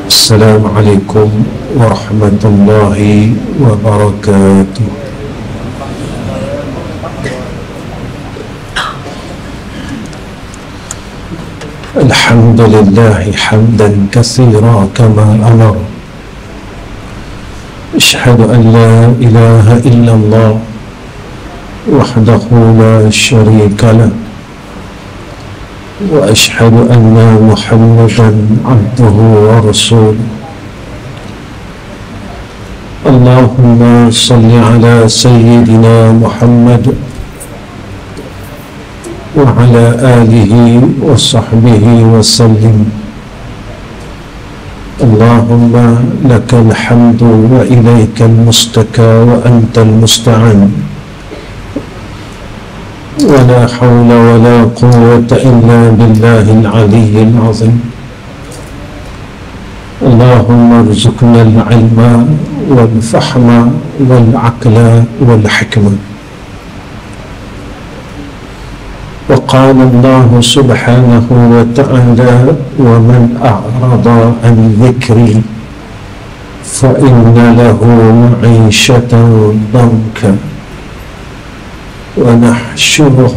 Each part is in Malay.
Assalamualaikum warahmatullahi wabarakatuh. Alhamdulillahi hamdan katsira kama amar. Asyhadu an la ilaha illallah wahdahu la syarika lah. وأشهد أن محمدا عبده ورسوله. اللهم صل على سيدنا محمد وعلى آله وصحبه وسلم. اللهم لك الحمد وإليك المستكى وأنت المستعان، ولا حول ولا قوة إلا بالله العلي العظيم. اللهم ارزقنا العلم والفهم والعقل والحكمة. وقال الله سبحانه وتعالى: ومن أعرض عن ذكري فإن له معيشة ضنكا ونحشره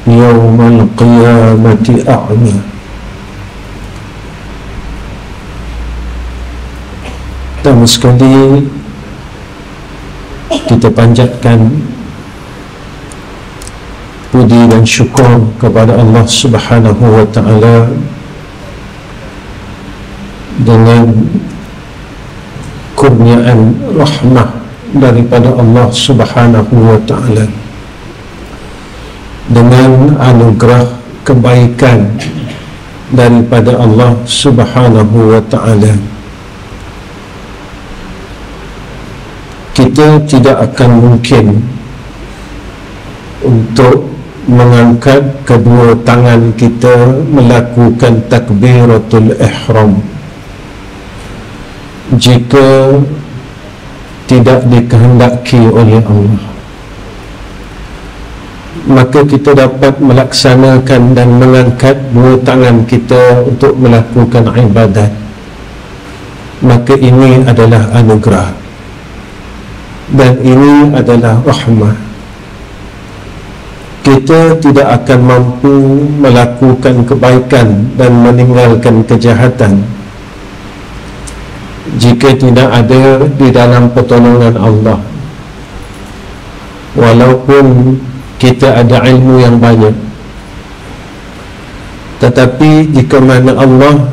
يوم القيامة أعمى. Pertama sekali kita panjatkan puji dan syukur kepada Allah Subhanahu wa Ta'ala dengan kurniaan rahmah daripada Allah Subhanahu wa Ta'ala, dengan anugerah kebaikan daripada Allah Subhanahu wa Ta'ala. Kita tidak akan mungkin untuk mengangkat kedua tangan kita melakukan takbiratul ihram jika tidak dikehendaki oleh Allah. Maka kita dapat melaksanakan dan mengangkat dua tangan kita untuk melakukan ibadat. Maka ini adalah anugerah dan ini adalah rahmah. Kita tidak akan mampu melakukan kebaikan dan meninggalkan kejahatan jika tidak ada di dalam pertolongan Allah. Walaupun kita ada ilmu yang banyak, tetapi jika mana Allah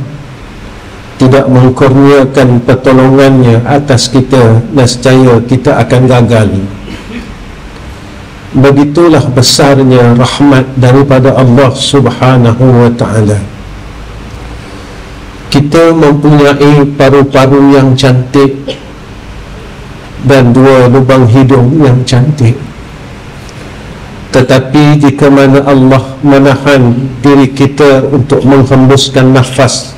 tidak mengkurniakan pertolongannya atas kita, nescaya kita akan gagal. Begitulah besarnya rahmat daripada Allah Subhanahu wa Ta'ala. Kita mempunyai paru-paru yang cantik dan dua lubang hidung yang cantik, tetapi jika mana Allah menahan diri kita untuk menghembuskan nafas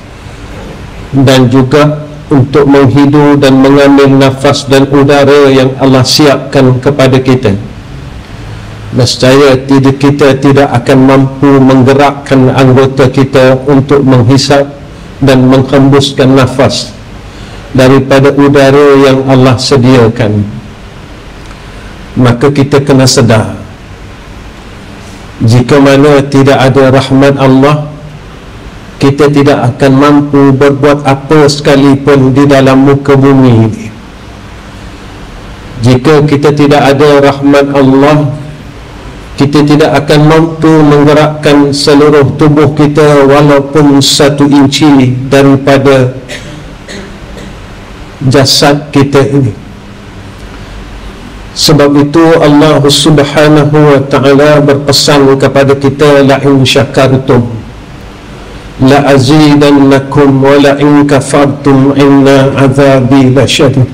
dan juga untuk menghidu dan mengambil nafas dan udara yang Allah siapkan kepada kita, nescaya kita tidak akan mampu menggerakkan anggota kita untuk menghisap dan menghembuskan nafas daripada udara yang Allah sediakan. Maka kita kena sedar, jika mana tidak ada rahmat Allah, kita tidak akan mampu berbuat apa sekalipun di dalam muka bumi ini. Jika kita tidak ada rahmat Allah, kita tidak akan mampu menggerakkan seluruh tubuh kita walaupun 1 inci daripada jasad kita ini. Sebab itu Allah Subhanahu wa Ta'ala berpesan kepada kita: la in syakartum la azidannakum wa la in kafartum inna azabi lasyadid.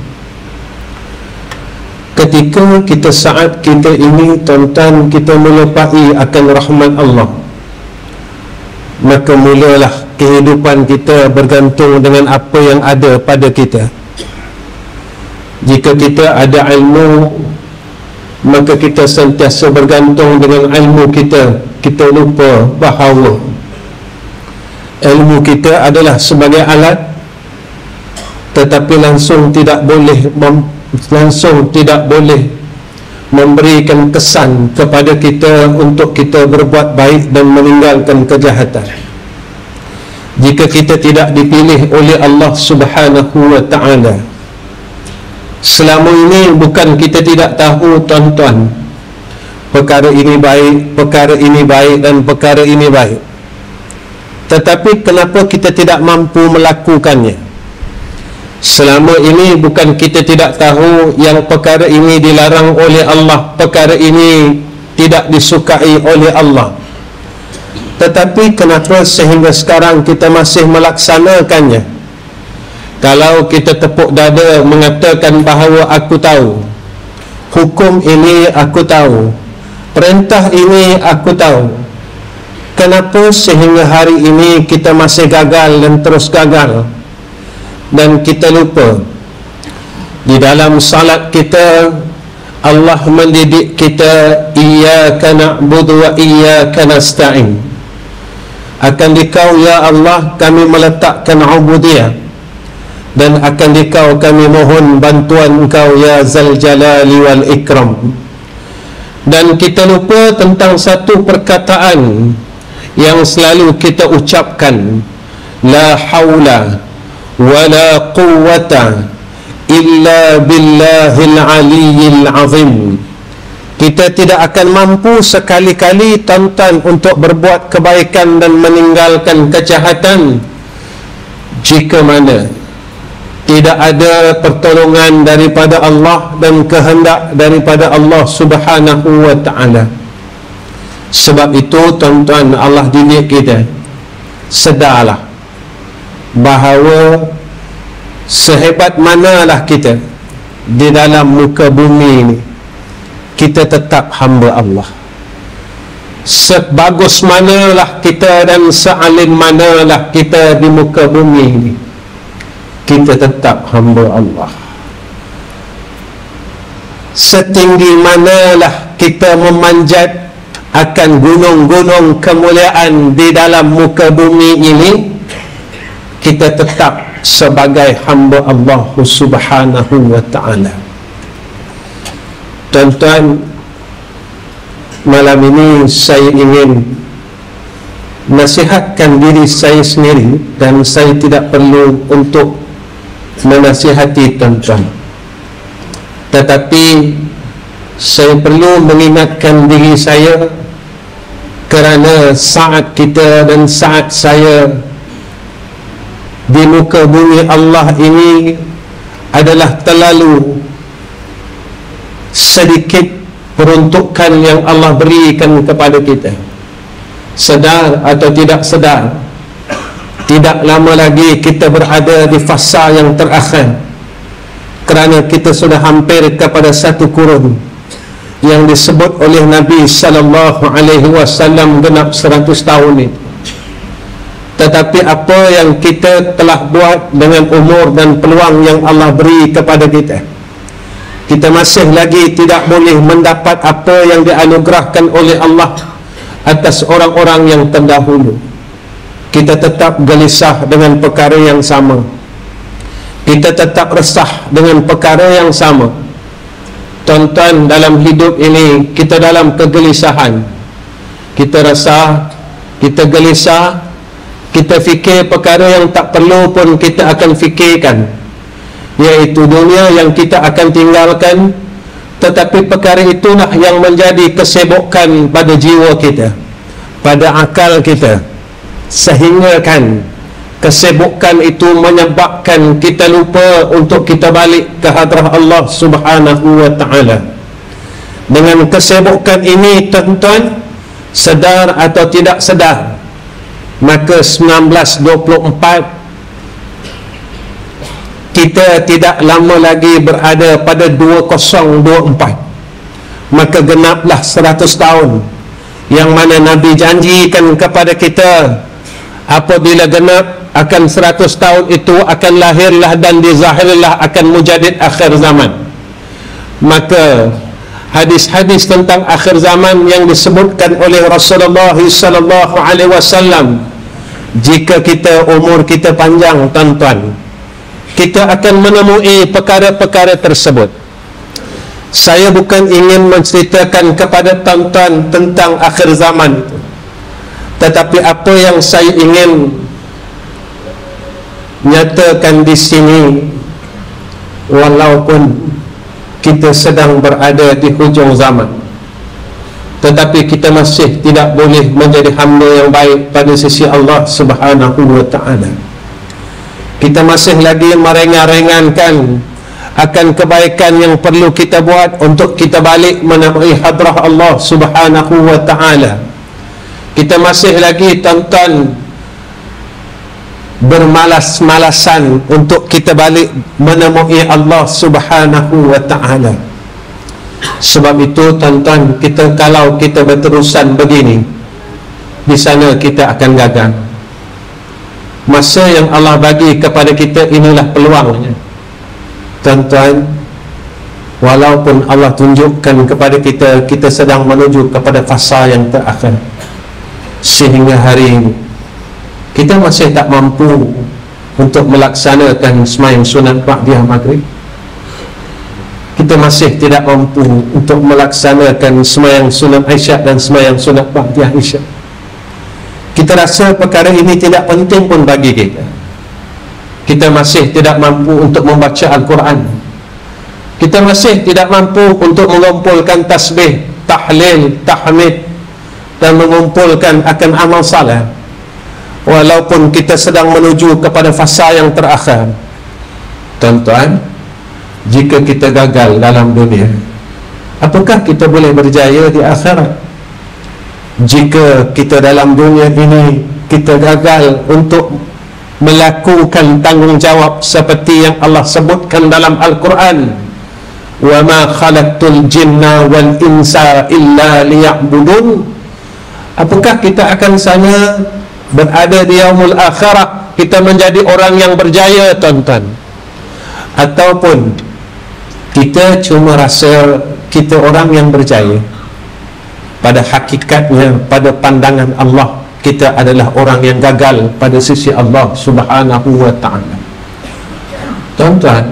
Ketika kita saat kita ini tuan-tuan, kita melupai akan rahmat Allah, maka mulalah kehidupan kita bergantung dengan apa yang ada pada kita. Jika kita ada ilmu, maka kita sentiasa bergantung dengan ilmu kita. Kita lupa bahawa ilmu kita adalah sebagai alat tetapi langsung tidak boleh memberikan kesan kepada kita untuk kita berbuat baik dan meninggalkan kejahatan. Jika kita tidak dipilih oleh Allah Subhanahu wa ta'ala, selama ini bukan kita tidak tahu, tuan-tuan, perkara ini baik, perkara ini baik dan perkara ini baik, tetapi kenapa kita tidak mampu melakukannya? Selama ini bukan kita tidak tahu yang perkara ini dilarang oleh Allah, perkara ini tidak disukai oleh Allah, tetapi kenapa sehingga sekarang kita masih melaksanakannya? Kalau kita tepuk dada mengatakan bahawa aku tahu, hukum ini aku tahu, perintah ini aku tahu, kenapa sehingga hari ini kita masih gagal dan terus gagal? Dan kita lupa di dalam salat kita Allah mendidik kita, iyyaka na'budu wa iyyaka nasta'in. Akan Dikau ya Allah kami meletakkan ubudiyah, dan akan Dikau kami mohon bantuan Engkau ya Zal Jalali wal Ikram. Dan kita lupa tentang satu perkataan yang selalu kita ucapkan, la haula wala quwwata illa billahil aliyyil azim. Kita tidak akan mampu sekali-kali, tuan-tuan, untuk berbuat kebaikan dan meninggalkan kejahatan jika mana tidak ada pertolongan daripada Allah dan kehendak daripada Allah Subhanahu wa ta'ala. Sebab itu, tuan-tuan, Allah didik kita, sedarlah bahawa sehebat manalah kita di dalam muka bumi ini, kita tetap hamba Allah. Sebagus manalah kita dan sealim manalah kita di muka bumi ini, kita tetap hamba Allah. Setinggi manalah kita memanjat akan gunung-gunung kemuliaan di dalam muka bumi ini, kita tetap sebagai hamba Allah Subhanahu wa ta'ala. Tuan-tuan, malam ini saya ingin nasihatkan diri saya sendiri, dan saya tidak perlu untuk menasihati tuan-tuan, tetapi saya perlu mengingatkan diri saya, kerana saat kita dan saat saya di muka bumi Allah ini adalah terlalu sedikit peruntukan yang Allah berikan kepada kita. Sedar atau tidak sedar, tidak lama lagi kita berada di fasa yang terakhir, kerana kita sudah hampir kepada satu kurun yang disebut oleh Nabi sallallahu alaihi wasallam genap 100 tahun itu. Tetapi apa yang kita telah buat dengan umur dan peluang yang Allah beri kepada kita, kita masih lagi tidak boleh mendapat apa yang dianugerahkan oleh Allah atas orang-orang yang terdahulu. Kita tetap gelisah dengan perkara yang sama, kita tetap resah dengan perkara yang sama. Tuan-tuan, dalam hidup ini kita dalam kegelisahan, kita resah, kita gelisah, kita fikir perkara yang tak perlu pun kita akan fikirkan, iaitu dunia yang kita akan tinggalkan. Tetapi perkara itulah yang menjadi kesibukan pada jiwa kita, pada akal kita, sehingga kan kesibukan itu menyebabkan kita lupa untuk kita balik ke hadrah Allah Subhanahu wa ta'ala. Dengan kesibukan ini, tuan-tuan, sedar atau tidak sedar, maka 1924 kita tidak lama lagi berada pada 2024, maka genaplah 100 tahun yang mana Nabi janjikan kepada kita. Apabila genap akan 100 tahun itu, akan lahirlah dan dizahirlah akan mujadid akhir zaman. Maka hadis-hadis tentang akhir zaman yang disebutkan oleh Rasulullah sallallahu alaihi wasallam, jika kita umur kita panjang, tuan-tuan, kita akan menemui perkara-perkara tersebut. Saya bukan ingin menceritakan kepada tuan-tuan tentang akhir zaman itu, tetapi apa yang saya ingin nyatakan di sini, walaupun kita sedang berada di hujung zaman, tetapi kita masih tidak boleh menjadi hamba yang baik pada sisi Allah Subhanahu wa ta'ala. Kita masih lagi merengan-rengankan akan kebaikan yang perlu kita buat untuk kita balik menemui hadrah Allah Subhanahu wa ta'ala. Kita masih lagi tuan-tuan bermalas-malasan untuk kita balik menemui Allah Subhanahu wa ta'ala. Sebab itu tuan-tuan, kalau kita berterusan begini, di sana kita akan gagal. Masa yang Allah bagi kepada kita, inilah peluangnya tuan-tuan. Walaupun Allah tunjukkan kepada kita, kita sedang menuju kepada fasa yang terakhir, sehingga hari ini kita masih tak mampu untuk melaksanakan sembahyang sunat ba'diyah maghrib. Kita masih tidak mampu untuk melaksanakan sembahyang sunat isyak dan sembahyang sunat ba'diyah isyak. Kita rasa perkara ini tidak penting pun bagi kita. Kita masih tidak mampu untuk membaca Al-Quran. Kita masih tidak mampu untuk mengumpulkan tasbih, tahlil, tahmid, dan mengumpulkan akan amal salat. Walaupun kita sedang menuju kepada fasa yang terakhir, tuan-tuan, jika kita gagal dalam dunia, apakah kita boleh berjaya di akhirat? Jika kita dalam dunia ini kita gagal untuk melakukan tanggungjawab seperti yang Allah sebutkan dalam Al-Quran, wa ma khalaqtul jinna wal insa illa liya'budun, apakah kita akan sana berada di yaumul akhirah, kita menjadi orang yang berjaya tuan-tuan? Ataupun kita cuma rasa kita orang yang berjaya? Pada hakikatnya, pada pandangan Allah, kita adalah orang yang gagal pada sisi Allah Subhanahu wa ta'ala. Tuan-tuan,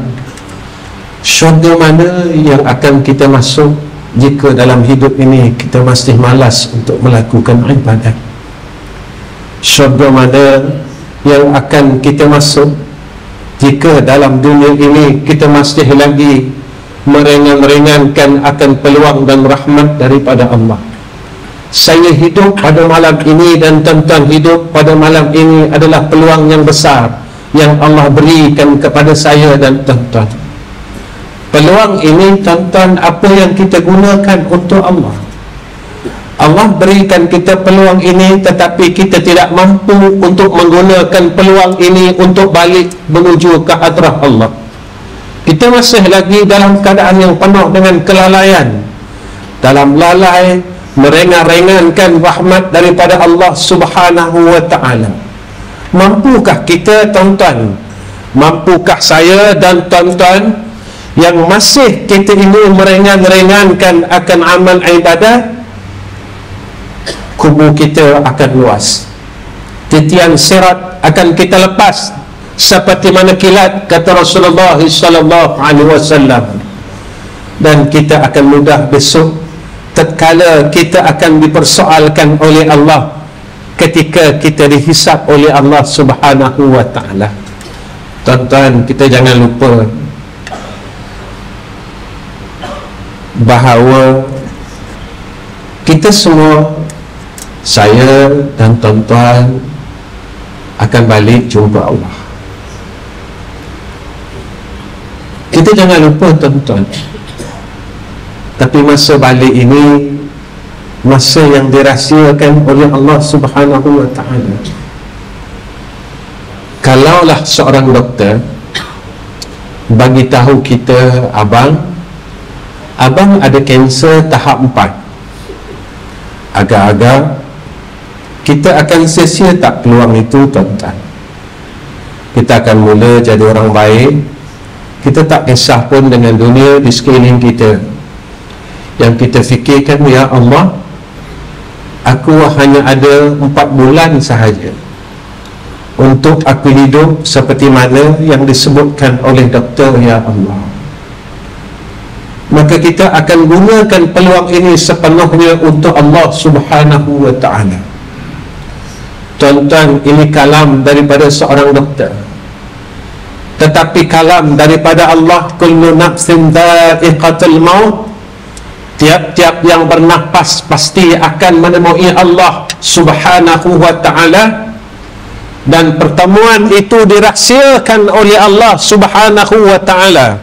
syurga mana yang akan kita masuk jika dalam hidup ini kita masih malas untuk melakukan ibadat? Syurga mana yang akan kita masuk jika dalam dunia ini kita masih lagi meringan-ringankan akan peluang dan rahmat daripada Allah? Saya hidup pada malam ini dan tuan-tuan hidup pada malam ini adalah peluang yang besar yang Allah berikan kepada saya dan tuan-tuan. Peluang ini tuan-tuan, apa yang kita gunakan untuk Allah? Allah berikan kita peluang ini, tetapi kita tidak mampu untuk menggunakan peluang ini untuk balik menuju ke hadrah Allah. Kita masih lagi dalam keadaan yang penuh dengan kelalaian, dalam lalai merengan-rengankan rahmat daripada Allah Subhanahu wa ta'ala. Mampukah kita tuan-tuan, mampukah saya dan tuan-tuan yang masih kita ini merengan-rengankan akan amal ibadah? Kubur kita akan luas, titian sirat akan kita lepas seperti mana kilat, kata Rasulullah sallallahu alaihi wasallam, dan kita akan mudah besok tatkala kita akan dipersoalkan oleh Allah ketika kita dihisap oleh Allah Subhanahu wa ta'ala. Tuan-tuan, kita jangan lupa bahawa kita semua, saya dan tuan-tuan, akan balik jumpa Allah. Kita jangan lupa tuan-tuan, tapi masa balik ini masa yang dirahsiakan oleh Allah Subhanahu wa ta'ala. Kalaulah seorang doktor bagi tahu kita, abang ada kanser tahap 4, agak-agak kita akan sia-sia tak peluang itu tuan-tuan. Kita akan mula jadi orang baik, kita tak kisah pun dengan dunia di sekeliling kita. Yang kita fikirkan, ya Allah, aku hanya ada 4 bulan sahaja untuk aku hidup seperti mana yang disebutkan oleh doktor, ya Allah. Maka kita akan gunakan peluang ini sepenuhnya untuk Allah Subhanahu wa ta'ala. Tuan-tuan, ini kalam daripada seorang doktor, tetapi kalam daripada Allah. Kullu nafsin dha'iqatul maut. Tiap-tiap yang bernafas pasti akan menemui Allah Subhanahu wa ta'ala. Dan pertemuan itu dirahsiakan oleh Allah Subhanahu wa ta'ala.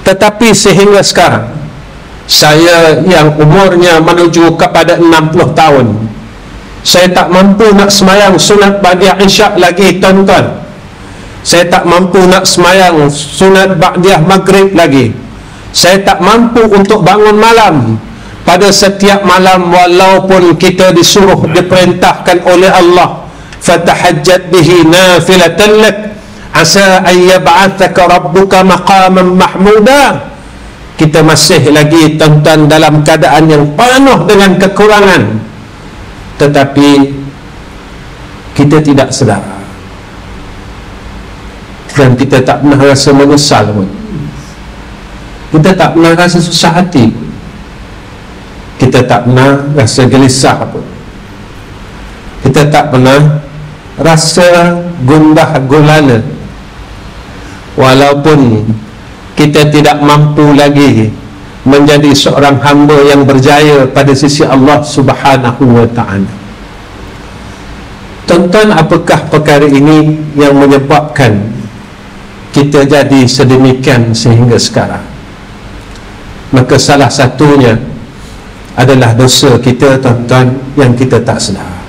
Tetapi sehingga sekarang, saya yang umurnya menuju kepada 60 tahun, saya tak mampu nak semayang sunat ba'diyah isyak lagi, tuan-tuan. Saya tak mampu nak semayang sunat ba'diyah maghrib lagi. Saya tak mampu untuk bangun malam pada setiap malam, walaupun kita disuruh, diperintahkan oleh Allah, fatahajjat bihi nafilatan lak asa an yab'athaka rabbuka maqaman mahmuda. Kita masih lagi, tuan-tuan, dalam keadaan yang penuh dengan kekurangan, tetapi kita tidak sedar dan kita tak pernah rasa menyesal pun. Kita tak pernah rasa susah hati, kita tak pernah rasa gelisah pun. Kita tak pernah rasa gundah gulana, walaupun kita tidak mampu lagi menjadi seorang hamba yang berjaya pada sisi Allah Subhanahu wa ta'ala. Tuan-tuan, apakah perkara ini yang menyebabkan kita jadi sedemikian sehingga sekarang? Maka salah satunya adalah dosa kita, tuan-tuan, yang kita tak sedar.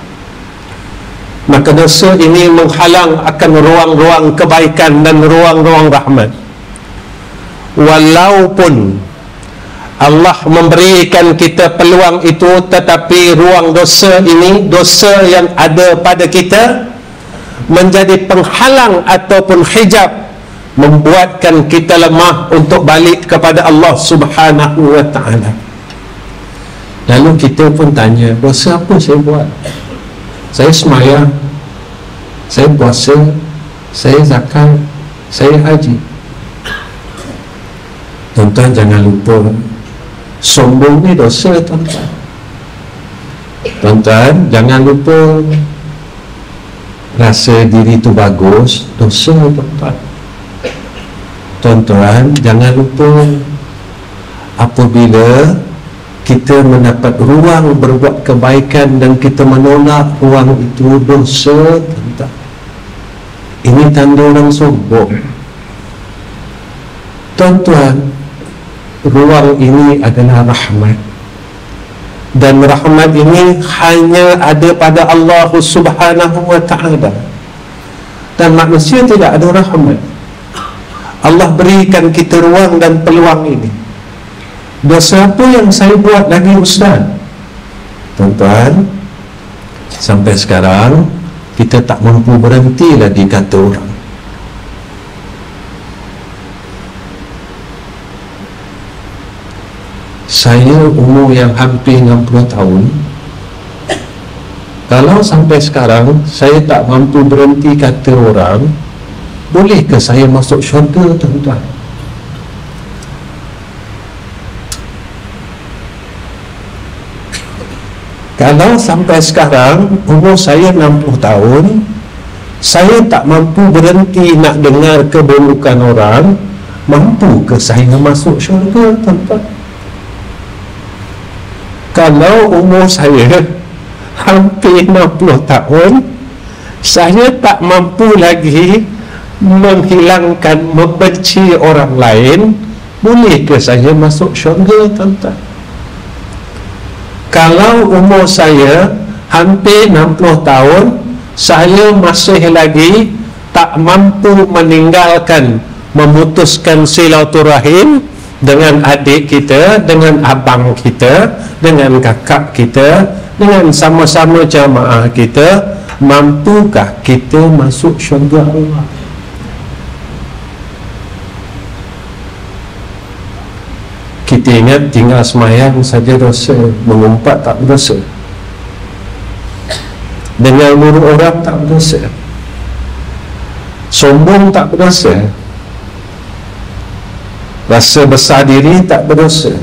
Maka dosa ini menghalang akan ruang-ruang kebaikan dan ruang-ruang rahmat. Walaupun Allah memberikan kita peluang itu, tetapi ruang dosa ini, dosa yang ada pada kita, menjadi penghalang ataupun hijab, membuatkan kita lemah untuk balik kepada Allah Subhanahu wa ta'ala. Lalu kita pun tanya, dosa apa saya buat? Saya semayang, saya puasa, saya zakat, saya haji. Tuan-tuan, jangan lupa, sombong ni dosa, tuan-tuan. Tuan-tuan, jangan lupa, rasa diri tu bagus, dosa, tuan-tuan. Tuan-tuan, jangan lupa, apabila kita mendapat ruang berbuat kebaikan dan kita menolak ruang itu, dosa, tuan-tuan. Ini tanda orang sombong. Tuan-tuan, ruang ini adalah rahmat, dan rahmat ini hanya ada pada Allah Subhanahu wa ta'ala, dan manusia tidak ada rahmat. Allah berikan kita ruang dan peluang ini. Dosa apa yang saya buat lagi, Ustaz? Tuan-tuan, sampai sekarang kita tak mampu berhenti lagi kata orang. Saya umur yang hampir 60 tahun, kalau sampai sekarang saya tak mampu berhenti kata orang, bolehkah saya masuk syurga, tuan-tuan? Kalau sampai sekarang umur saya 60 tahun, saya tak mampu berhenti nak dengar keburukan orang, mampukah saya masuk syurga, tuan-tuan? Kalau umur saya hampir 60 tahun, saya tak mampu lagi menghilangkan, membenci orang lain, bolehkah saya masuk syurga, tuan-tuan? Kalau umur saya hampir 60 tahun, saya masih lagi tak mampu meninggalkan, memutuskan silaturahim dengan adik kita, dengan abang kita, dengan kakak kita, dengan sama-sama jamaah kita, mampukah kita masuk syurga Allah? Kita ingat tinggal semayang saja dosa, mengumpat tak berdosa, dengar mulut orang tak berdosa, Sombong tak berdosa, rasa besar diri tak berdosa.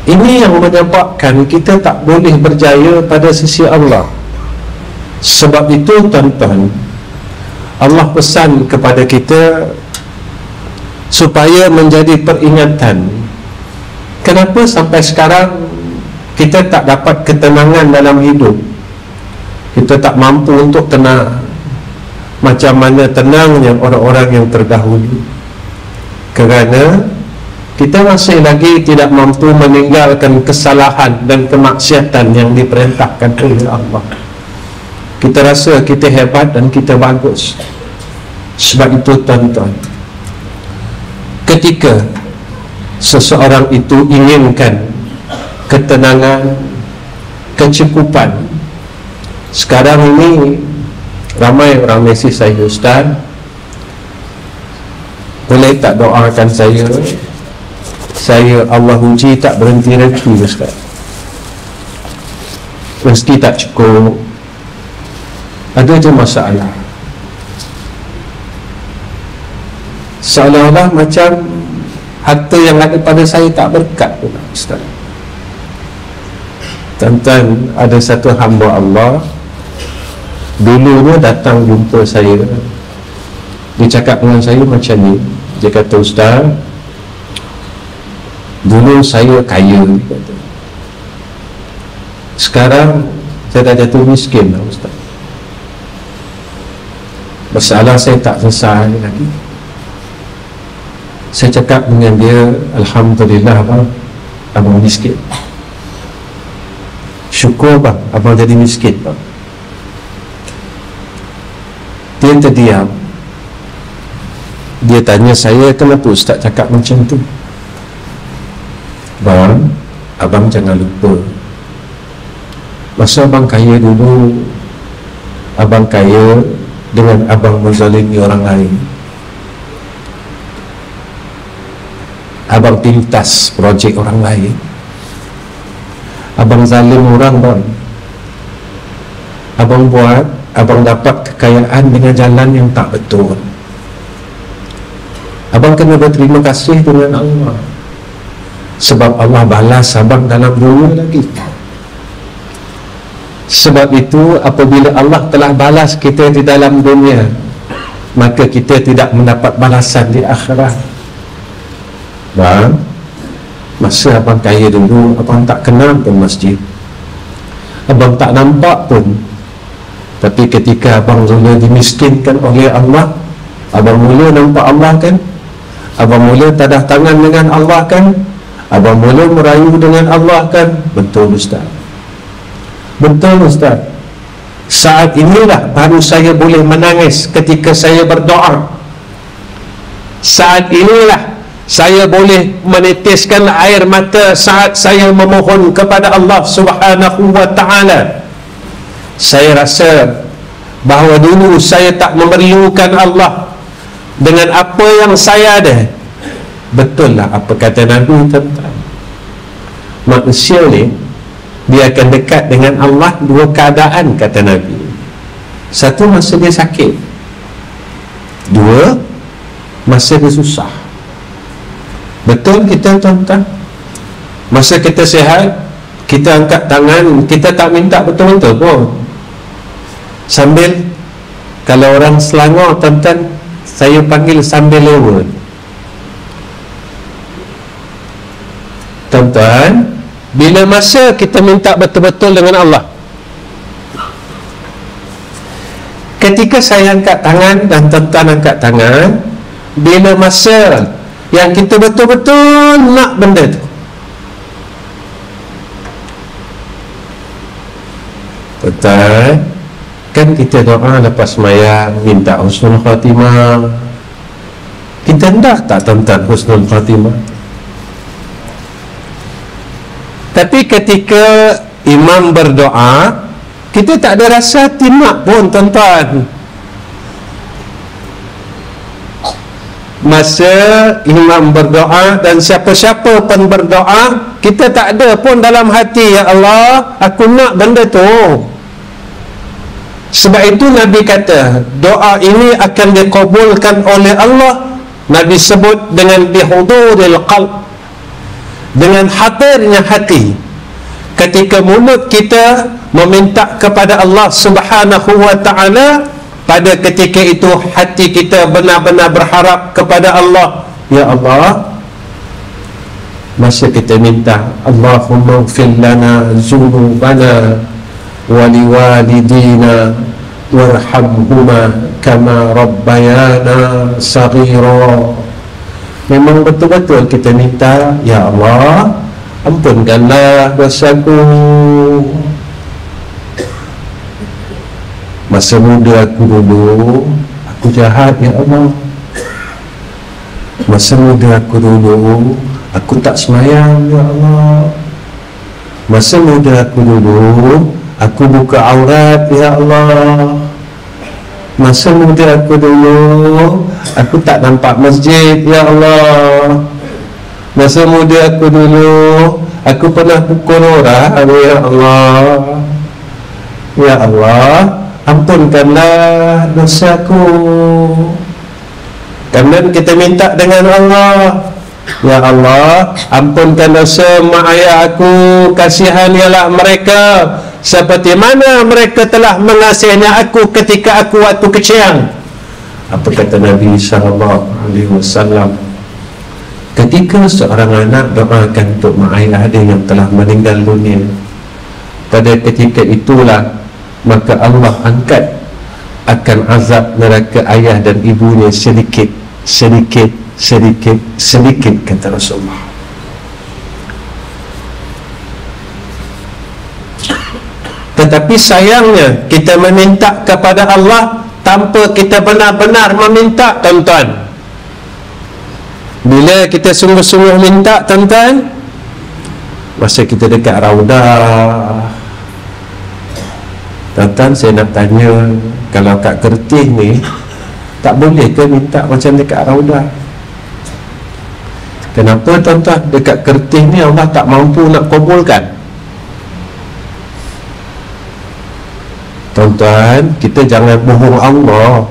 Ini yang menyebabkan kita tak boleh berjaya pada sisi Allah. Sebab itu tuan-tuan, Allah pesan kepada kita supaya menjadi peringatan. Kenapa sampai sekarang kita tak dapat ketenangan dalam hidup? Kita tak mampu untuk tenang macam mana tenangnya orang-orang yang terdahulu. Kerana kita masih lagi tidak mampu meninggalkan kesalahan dan kemaksiatan yang diperintahkan oleh Allah. Kita rasa kita hebat dan kita bagus. Sebab itu tuan-tuan, ketika seseorang itu inginkan ketenangan, kecukupan, sekarang ini ramai orang mesej saya, Ustaz, boleh tak doakan saya Allah uji tak berhenti-henti Ustaz, rezeki tak cukup, ada je masalah. Seolah-olah macam harta yang ada pada saya tak berkat pula Ustaz. Tuan-tuan, ada satu hamba Allah dulunya datang jumpa saya. Dia cakap dengan saya macam ni. Dia kata, Ustaz, dulu saya kaya, dia kata. Sekarang saya dah jatuh miskin lah Ustaz. Masalah saya tak selesai lagi. Saya cakap dengan dia, Alhamdulillah bang, abang miskin. Syukur bang, abang jadi miskin bang. Dia terdiam. Dia tanya saya, kenapa Ustaz cakap macam tu? Bang, abang jangan lupa, masa abang kaya dulu, abang kaya dengan abang menzalimi orang lain. Abang pintas projek orang lain. Abang zalim orang bang. Abang buat, abang dapat kekayaan dengan jalan yang tak betul. Abang kena berterima kasih dengan Allah, sebab Allah balas abang dalam dunia lagi. Sebab itu apabila Allah telah balas kita di dalam dunia, maka kita tidak mendapat balasan di akhirat. Bang, masa abang kaya dulu, abang tak kenal pun masjid, abang tak nampak pun. Tapi ketika abang mula dimiskinkan oleh Allah, abang mula nampak Allah kan, abang mula tadah tangan dengan Allah kan, abang mula merayu dengan Allah kan. Betul Ustaz, betul Ustaz. Saat inilah baru saya boleh menangis ketika saya berdoa. Saat inilah saya boleh menitiskan air mata saat saya memohon kepada Allah Subhanahu wa ta'ala. Saya rasa bahawa dulu saya tak memerlukan Allah dengan apa yang saya ada. Betul lah apa kata Nabi tentang manusia ni, dia akan dekat dengan Allah dua keadaan, kata Nabi. Satu, masa dia sakit. Dua, masa dia susah. Betul kita tuan-tuan? Masa kita sihat, kita angkat tangan, kita tak minta betul-betul pun. Sambil, kalau orang Selangor tuan-tuan, saya panggil sambil lewat. Tuan-tuan, bila masa kita minta betul-betul dengan Allah, ketika saya angkat tangan dan tuan-tuan angkat tangan, bila masa yang kita betul-betul nak benda tu, tuan-tuan, kan kita doa lepas sembahyang minta husnul khatimah. Kita hendak tak tuan-tuan husnul khatimah? Tapi ketika imam berdoa, kita tak ada rasa timak pun tuan-tuan. Masa imam berdoa dan siapa-siapa pun berdoa, kita tak ada pun dalam hati, ya Allah, aku nak benda tu. Sebab itu Nabi kata doa ini akan dikabulkan oleh Allah. Nabi sebut dengan bihuduril qalb, dengan hadirnya hati. Ketika mulut kita meminta kepada Allah Subhanahu wa ta'ala, pada ketika itu hati kita benar-benar berharap kepada Allah. Ya Allah, masa kita minta, Allahumma ighfir lana dzunubana wa liwalidina warhamhuma kama rabbayana saghira. Memang betul-betul kita minta, ya Allah, ampunkanlah dosaku. Masa muda aku dulu, aku jahat, ya Allah. Masa muda aku dulu, aku tak semayang, ya Allah. Masa muda aku dulu, aku buka aurat, ya Allah. Masa muda aku dulu, aku tak nampak masjid, ya Allah. Masa muda aku dulu, aku pernah pukul orang, ya Allah. Ya Allah, ampunkanlah dosaku. Kemudian kita minta dengan Allah, ya Allah, ampunkan dosa mak ayah aku, kasihanilah mereka seperti mana mereka telah mengasihinya aku ketika aku waktu kecil. Apa kata Nabi SAW? Ketika seorang anak doakan untuk mak ayah dia yang telah meninggal dunia, pada ketika itulah maka Allah angkat akan azab neraka ayah dan ibunya sedikit, sedikit, sedikit, sedikit, kata Rasulullah. Tetapi sayangnya kita meminta kepada Allah tanpa kita benar-benar meminta, tuan-tuan. Bila kita sungguh-sungguh minta, tuan-tuan, masa kita dekat Raudah, tuan-tuan, saya nak tanya, kalau kat Kertih ni tak boleh ke minta macam dekat Raudah? Kenapa, tuan-tuan? Dekat Kertih ni Allah tak mampu nak kabulkan. Tuan-tuan, kita jangan bohong Allah.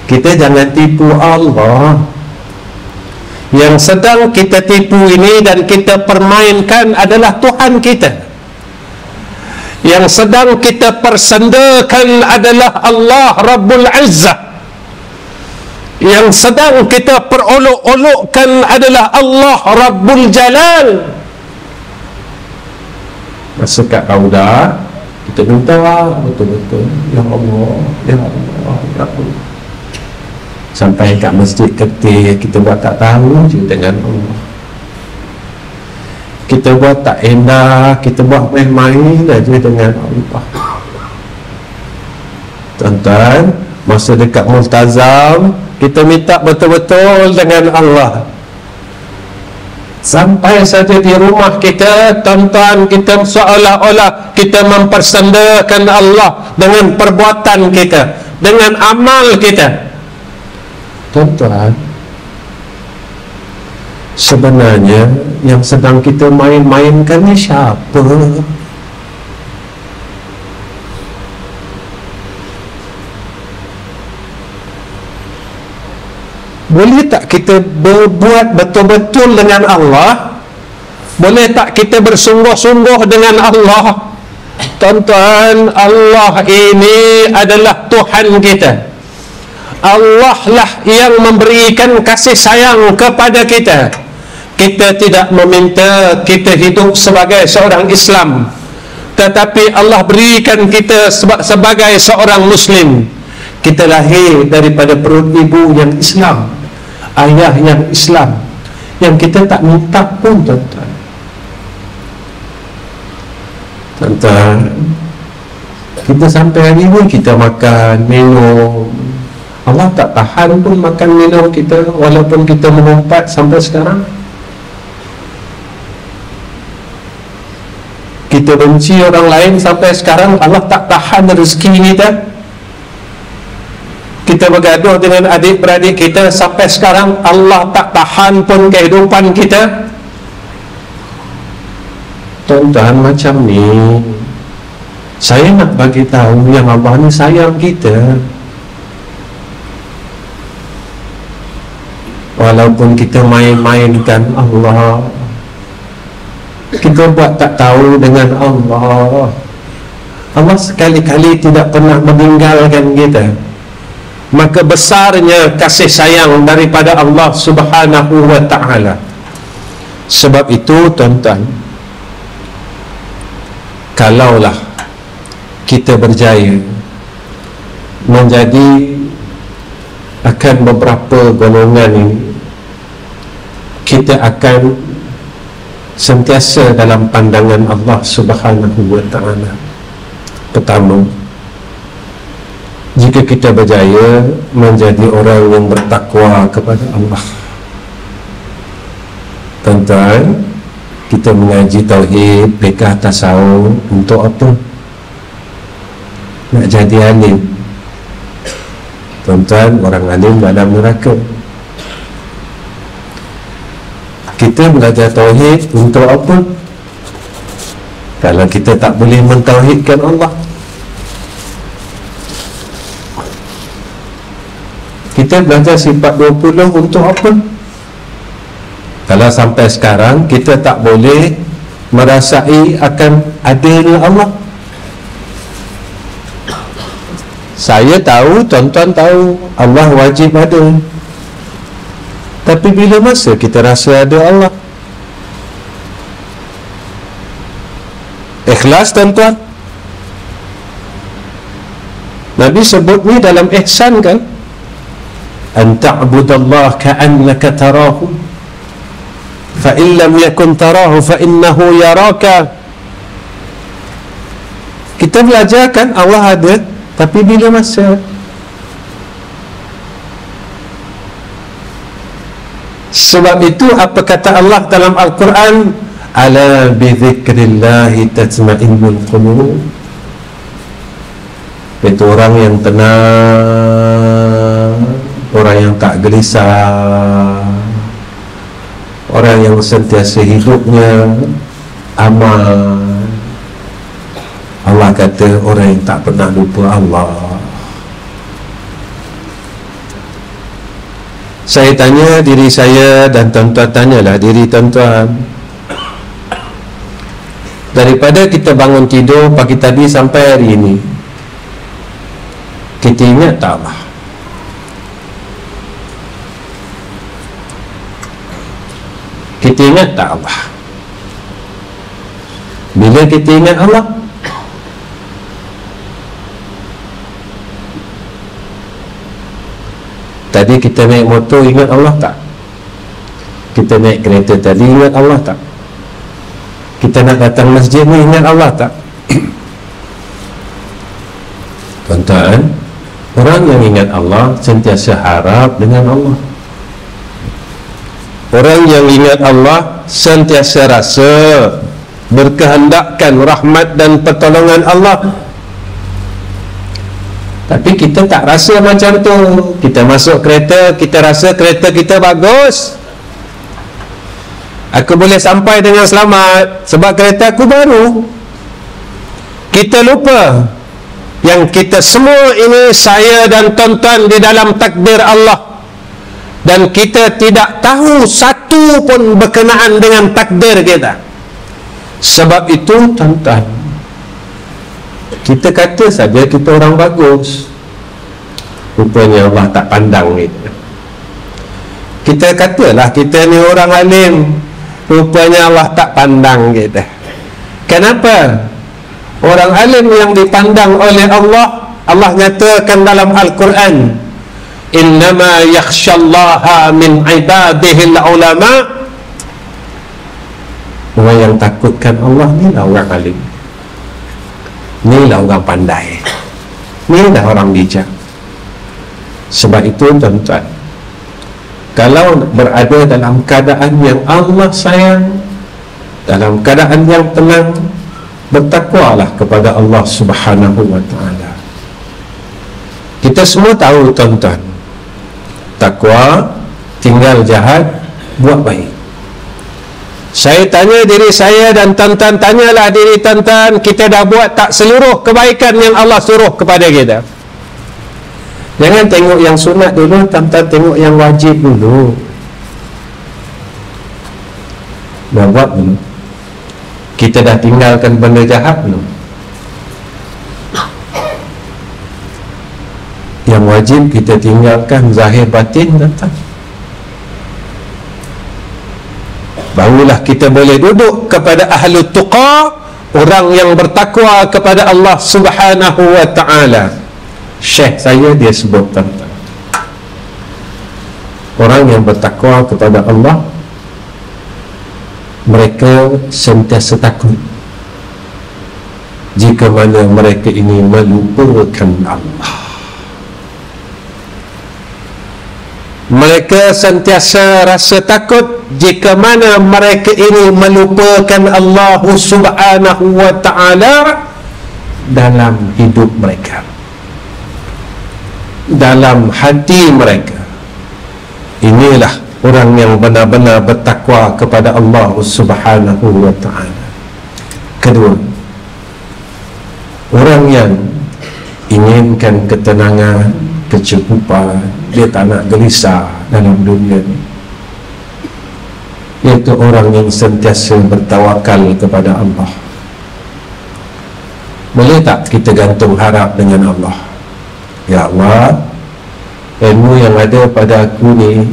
Kita jangan tipu Allah. Yang sedang kita tipu ini dan kita permainkan adalah Tuhan kita. Yang sedang kita persendakan adalah Allah Rabbul Izzah. Yang sedang kita perolok-olokkan adalah Allah Rabbul Jalal. Masa kat Raudah, kita minta betul-betul, ya Allah, ya Allah, ya Allah. Sampai kat masjid Kertih, kita buat tak tahu je dengan Allah. Kita buat tak endah, kita buat main-main aja dengan Allah. Tuan-tuan, masa dekat Multazam, kita minta betul-betul dengan Allah. Sampai saja di rumah kita, tuan-tuan, kita seolah-olah kita mempersendakan Allah dengan perbuatan kita, dengan amal kita. Tuan-tuan, sebenarnya yang sedang kita main-mainkan ni siapa? Boleh tak kita berbuat betul-betul dengan Allah? Boleh tak kita bersungguh-sungguh dengan Allah? Tuan-tuan, Allah ini adalah Tuhan kita. Allah lah yang memberikan kasih sayang kepada kita. Kita tidak meminta kita hidup sebagai seorang Islam, tetapi Allah berikan kita sebagai seorang Muslim. Kita lahir daripada perut ibu yang Islam, ayah yang Islam, yang kita tak minta pun, tuan-tuan. Tuan-tuan, kita sampai hari ini kita makan, minum, Allah tak tahan pun makan minum kita, walaupun kita mengumpat sampai sekarang. Kita benci orang lain sampai sekarang, Allah tak tahan rezeki kita. Kita bergaduh dengan adik-beradik kita sampai sekarang, Allah tak tahan pun kehidupan kita. Tuan-tuan, macam ni Saya nak bagi tahu yang Allah ni sayang kita. Walaupun kita main-mainkan Allah, kita buat tak tahu dengan Allah. Allah sekali-kali tidak pernah meninggalkan kita. Maka besarnya kasih sayang daripada Allah Subhanahu wa ta'ala. Sebab itu tuan-tuan, kalaulah kita berjaya menjadi akan beberapa golongan ini, kita akan sentiasa dalam pandangan Allah Subhanahu wa ta'ala. Pertama, jika kita berjaya menjadi orang yang bertakwa kepada Allah. Tuan-tuan, kita mengaji tauhid, fikah, tasawuf untuk apa? Nak jadi alim. Tuan-tuan, orang alim dalam neraka. Kita belajar tauhid untuk apa? Kalau kita tak boleh mentauhidkan Allah, kita belajar sifat 20 untuk apa? Kalau sampai sekarang kita tak boleh merasai akan adanya Allah. Saya tahu, tuan-tuan tahu Allah wajib ada. Tapi bila masa kita rasa ada Allah? Ikhlas, tuan-tuan. Nabi sebut ni dalam ihsan kan? An ta'budallah ka'annaka tarahu fa in lam yakun tarahu fa innahu yaraka. Kita belajar kan Allah ada, tapi bila masa? Sebab itu apa kata Allah dalam Al-Quran? Ala bi dzikrillahi tatma'innul qulub. Itu orang yang tenang, orang yang tak gelisah, orang yang sentiasa hidupnya aman. Allah kata orang yang tak pernah lupa Allah. Saya tanya diri saya, dan tuan-tuan tanyalah diri tuan-tuan, daripada kita bangun tidur pagi tadi sampai hari ini, kita ingat tak Allah? Kita ingat tak Allah? Bila kita ingat Allah? Tadi kita naik motor, ingat Allah tak? Kita naik kereta tadi, ingat Allah tak? Kita nak datang masjid ni, ingat Allah tak? Tuan-tuan, orang yang ingat Allah sentiasa harap dengan Allah. Orang yang ingat Allah sentiasa rasa berkehendakkan rahmat dan pertolongan Allah. Tapi kita tak rasa macam tu. Kita masuk kereta, kita rasa kereta kita bagus, aku boleh sampai dengan selamat sebab kereta aku baru. Kita lupa yang kita semua ini, saya dan tuan-tuan, di dalam takdir Allah, dan kita tidak tahu satu pun berkenaan dengan takdir kita. Sebab itu tuan-tuan, kita kata saja kita orang bagus, rupanya Allah tak pandang kita. Kita katalah kita ni orang alim, rupanya Allah tak pandang kita. Kenapa? Orang alim yang dipandang oleh Allah, Allah nyatakan dalam Al-Quran, innama yakhshallaha min ibadihi al-ulama. Orang yang takutkan Allah ni lah orang alim, ni lah orang pandai, ni lah orang bijak. Sebab itu tuan-tuan, kalau berada dalam keadaan yang Allah sayang, dalam keadaan yang tenang, bertakwalah kepada Allah Subhanahu wa ta'ala. Kita semua tahu tuan-tuan, takwa tinggal jahat buat baik. Saya tanya diri saya dan tuan-tuan tanyalah diri tuan-tuan, kita dah buat tak seluruh kebaikan yang Allah suruh kepada kita? Jangan tengok yang sunat dulu, tuan-tuan, tengok yang wajib dulu. Dah buat belum? Kita dah tinggalkan benda jahat belum? Yang wajib kita tinggalkan zahir batin, tuan-tuan. Barulah kita boleh duduk kepada ahlu tuqa, orang yang bertakwa kepada Allah Subhanahu wa ta'ala. Syekh saya dia sebut, tuan-tuan, orang yang bertakwa kepada Allah, mereka sentiasa takut jika mana mereka ini melupakan Allah. Mereka sentiasa rasa takut jika mana mereka ini melupakan Allah Subhanahu wa ta'ala dalam hidup mereka, dalam hati mereka. Inilah orang yang benar-benar bertakwa kepada Allah Subhanahu wa ta'ala. Kedua, orang yang inginkan ketenangan, kecukupan, dia tak nak gelisah dalam dunia ni, iaitu orang yang sentiasa bertawakal kepada Allah. Boleh tak kita gantung harap dengan Allah? Ya Allah, ilmu yang ada pada aku ni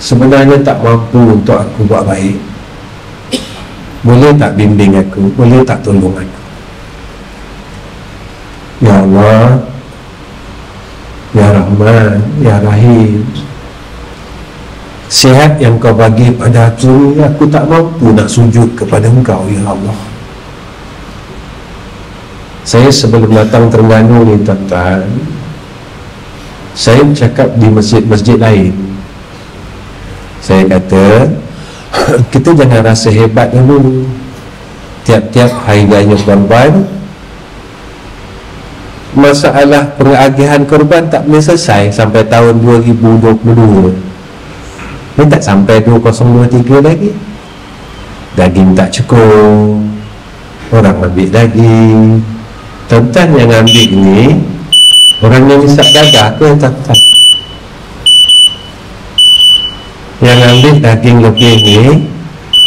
sebenarnya tak mampu untuk aku buat baik. Boleh tak bimbing aku? Boleh tak tolong aku? Ya Allah, Ya Rahman, Ya Rahim, sihat yang kau bagi pada aku tak mampu nak sujud kepada engkau, Ya Allah. Saya sebelum datang Terengganu ni, tuan-tuan, saya bercakap di masjid-masjid lain. Saya kata, kita jangan rasa hebat dulu. Tiap-tiap hari raya korban, masalah pengagihan korban tak boleh selesai sampai tahun 2022. Ni tak sampai 2023 lagi. Daging tak cukup, orang ambil daging. Tuan-tuan yang ambil ni orang yang hisap gagah ke, tuan-tuan? Yang ambil daging lebih ni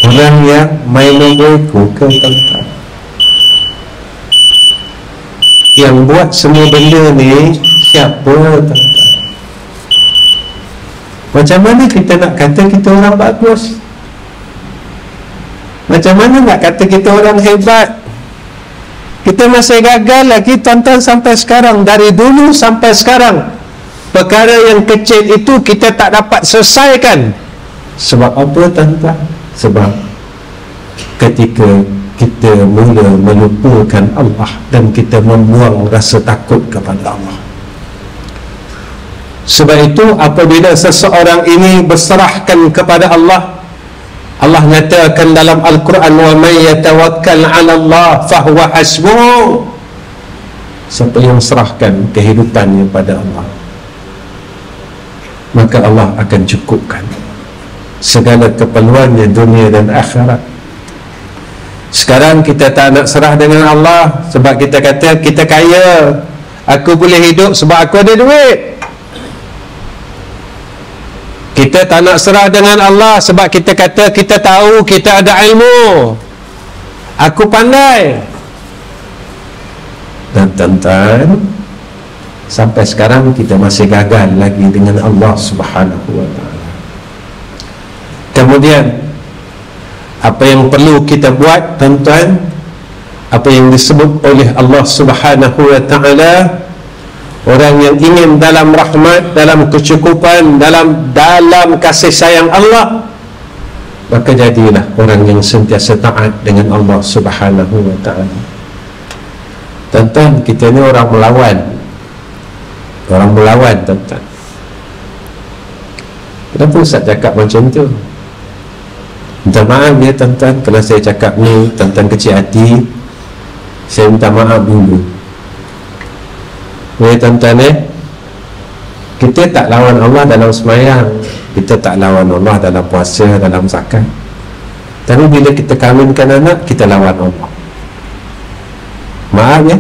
orang yang main nombor ke, tuan-tuan? Yang buat semua benda ni siapa, tuan-tuan? Macam mana kita nak kata kita orang bagus? Macam mana nak kata kita orang hebat? Kita masih gagal lagi, tuan-tuan, sampai sekarang. Dari dulu sampai sekarang, perkara yang kecil itu kita tak dapat selesaikan. Sebab apa, tuan-tuan? Sebab ketika kita mula melupakan Allah dan kita membuang rasa takut kepada Allah. Sebab itu apabila seseorang ini berserahkan kepada Allah, Allah nyatakan dalam Al-Quran, wa may yatawakkal 'ala Allah fahuwa hasbuh. Siapa yang serahkan kehidupannya pada Allah, maka Allah akan cukupkan segala keperluannya dunia dan akhirat. Sekarang kita tak nak serah dengan Allah sebab kita kata kita kaya, aku boleh hidup sebab aku ada duit. Kita tak nak serah dengan Allah sebab kita kata kita tahu, kita ada ilmu, aku pandai. Dan tuan-tuan, sampai sekarang kita masih gagal lagi dengan Allah Subhanahu wa ta'ala. Kemudian apa yang perlu kita buat, tuan-tuan, apa yang disebut oleh Allah Subhanahu wa ta'ala, orang yang ingin dalam rahmat, dalam kecukupan, dalam kasih sayang Allah, maka jadilah orang yang sentiasa taat dengan Allah Subhanahu wa ta'ala. Tuan-tuan, kita ni orang melawan, tuan-tuan. Kenapa Ustaz cakap macam tu? Minta maaf ya, tuan-tuan, kalau saya cakap ni tuan-tuan kecil hati, saya minta maaf dulu. Ya, tuan-tuan, kita tak lawan Allah dalam sembahyang, kita tak lawan Allah dalam puasa, dalam zakat, Tapi bila kita kahwinkan anak, kita lawan Allah. Maaf ya,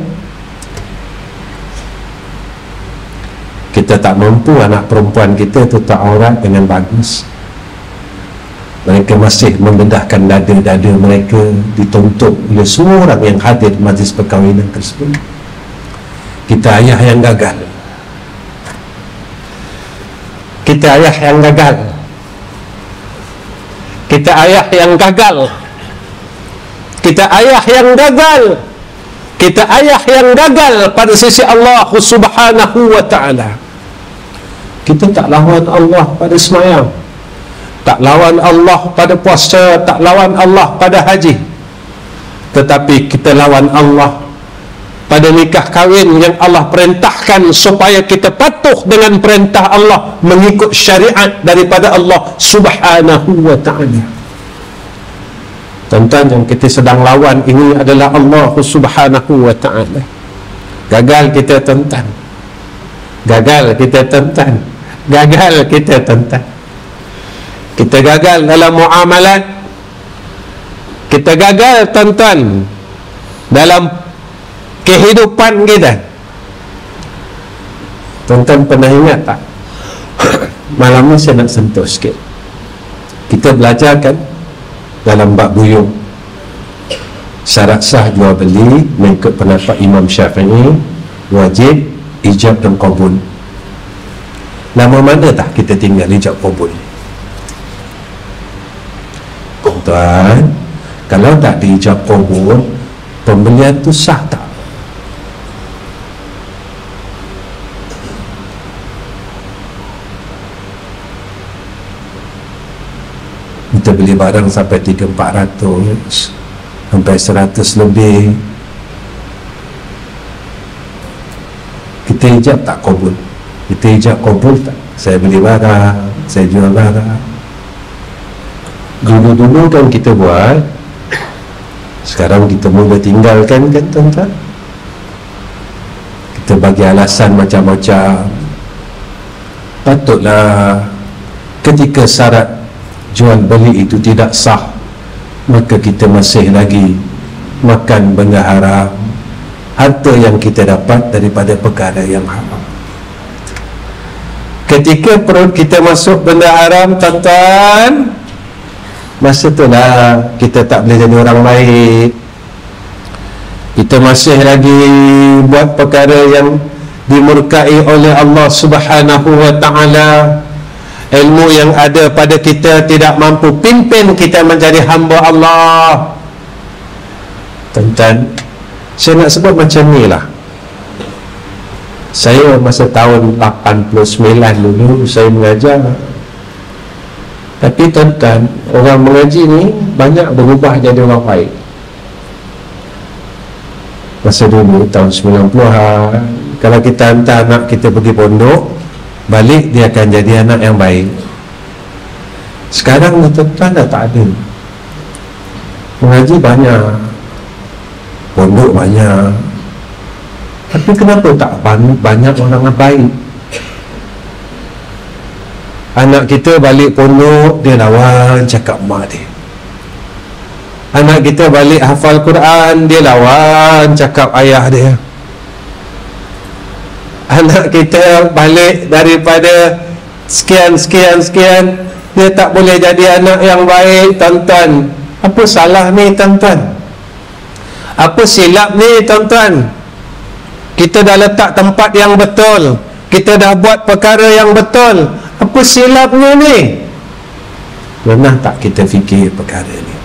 kita tak mampu anak perempuan kita tutup aurat dengan bagus. Mereka masih membendahkan dada-dada mereka, dituntut oleh semua orang yang hadir di majlis perkahwinan tersebut. Kita ayah yang gagal. Kita ayah yang gagal. Kita ayah yang gagal. Kita ayah yang gagal. Kita ayah yang gagal pada sisi Allah Subhanahu wa ta'ala. Kita tak lawan Allah pada semayang, tak lawan Allah pada puasa, tak lawan Allah pada haji, tetapi kita lawan Allah pada nikah kahwin yang Allah perintahkan supaya kita patuh dengan perintah Allah, mengikut syariat daripada Allah Subhanahu wa ta'ala. Tuan-tuan, yang kita sedang lawan ini adalah Allah Subhanahu wa ta'ala. Gagal kita, tuan-tuan. Gagal kita, tuan-tuan. Gagal kita, tuan-tuan. Kita gagal dalam muamalat. Kita gagal, tuan-tuan, dalam kehidupan kita. Tuan-tuan pernah ingat tak? Malam ni saya nak sentuh sikit. Kita belajar kan dalam bab buyung, syarat sah jual beli mengikut pendapat Imam Syafi'i, wajib ijab dan qabul. Lama mana tak kita tinggal ijab qabul? Tuan, kalau tak diijab qabul, pembelian tu sah tak? Kita beli barang sampai 300-400, sampai 100 lebih, kita ijab tak qabul? Kita ijab qabul tak? Saya beli barang, saya jual barang. Dulu-dulu kan kita buat, sekarang kita mula tinggalkan kan, tuan-tuan. Kita bagi alasan macam-macam. Patutlah ketika syarat jual beli itu tidak sah, maka kita masih lagi makan benda haram, harta yang kita dapat daripada perkara yang haram. Ketika perut kita masuk benda haram, tuan-tuan, masa itulah kita tak boleh jadi orang baik. Kita masih lagi buat perkara yang dimurkai oleh Allah Subhanahu wa ta'ala. Ilmu yang ada pada kita tidak mampu pimpin kita menjadi hamba Allah. Tuan-tuan, saya nak sebut macam ni lah. Saya masa tahun 89 dulu saya mengajar. Tapi tuan-tuan, orang mengaji ni banyak berubah jadi orang baik. Masa dulu tahun 90-an, kalau kita hantar anak kita pergi pondok, balik dia akan jadi anak yang baik. Sekarang tuan-tuan dah tak ada. Mengaji banyak, pondok banyak, tapi kenapa tak banyak orang yang baik? Anak kita balik pondok, dia lawan cakap mak dia. Anak kita balik hafal Quran, dia lawan cakap ayah dia. Anak kita balik daripada sekian, dia tak boleh jadi anak yang baik, tuan-tuan. Apa salah ni, tuan-tuan? Apa silap ni, tuan-tuan? Kita dah letak tempat yang betul, kita dah buat perkara yang betul. Apa silapnya ni? Pernah tak kita fikir perkara ni?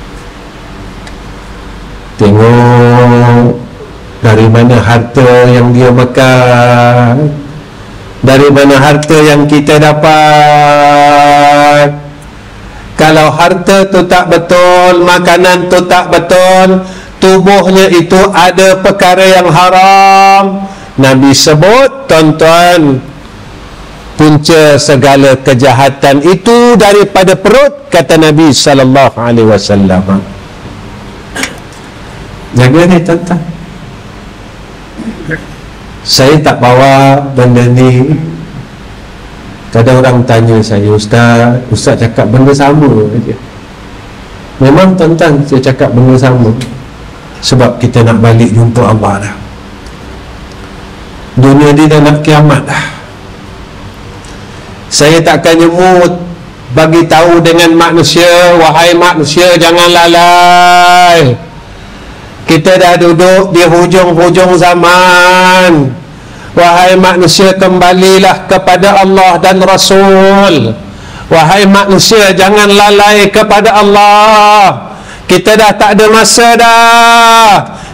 Tengok dari mana harta yang dia makan, dari mana harta yang kita dapat. Kalau harta tu tak betul, makanan tu tak betul, tubuhnya itu ada perkara yang haram. Nabi sebut, tuan-tuan, punca segala kejahatan itu daripada perut, kata Nabi sallallahu alaihi wasallam. Jaga ni, tuan-tuan. Saya tak bawa benda ni. Kadang orang tanya saya, Ustaz cakap benda sama je. Memang tuan-tuan, saya cakap benda sama, sebab kita nak balik jumpa Allah dah. Dunia ni dah nak kiamat dah. Saya takkan nyemut bagi tahu dengan manusia, wahai manusia jangan lalai, kita dah duduk di hujung-hujung zaman. Wahai manusia, kembalilah kepada Allah dan Rasul. Wahai manusia, jangan lalai kepada Allah. Kita dah tak ada masa dah.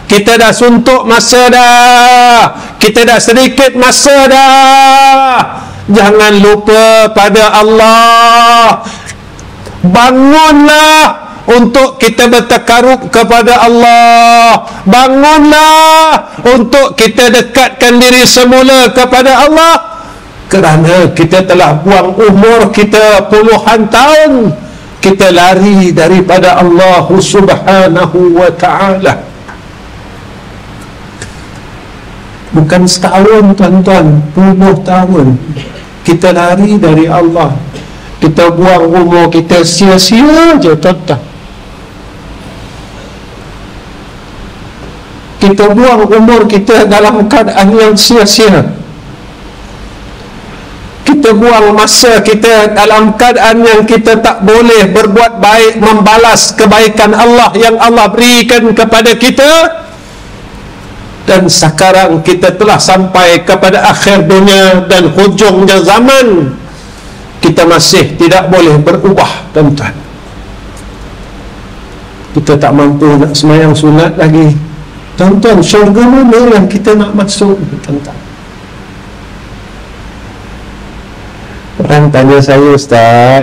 Kita dah suntuk masa dah. Kita dah sedikit masa dah. Jangan lupa pada Allah. Bangunlah untuk kita bertakarub kepada Allah. Bangunlah untuk kita dekatkan diri semula kepada Allah. Kerana kita telah buang umur kita puluhan tahun, kita lari daripada Allah Subhanahu wa ta'ala. Bukan setahun tuan-tuan, puluh tahun kita lari dari Allah. Kita buang umur kita sia-sia je tuan-tuan. Kita buang umur kita dalam keadaan yang sia-sia. Kita buang masa kita dalam keadaan yang kita tak boleh berbuat baik, membalas kebaikan Allah yang Allah berikan kepada kita. Dan sekarang kita telah sampai kepada akhir dunia dan hujungnya zaman. Kita masih tidak boleh berubah tuan-tuan. Kita tak mampu nak sembahyang sunat lagi tuan-tuan. Syurga mana yang kita nak masuk tuan-tuan? Orang tanya saya, Ustaz,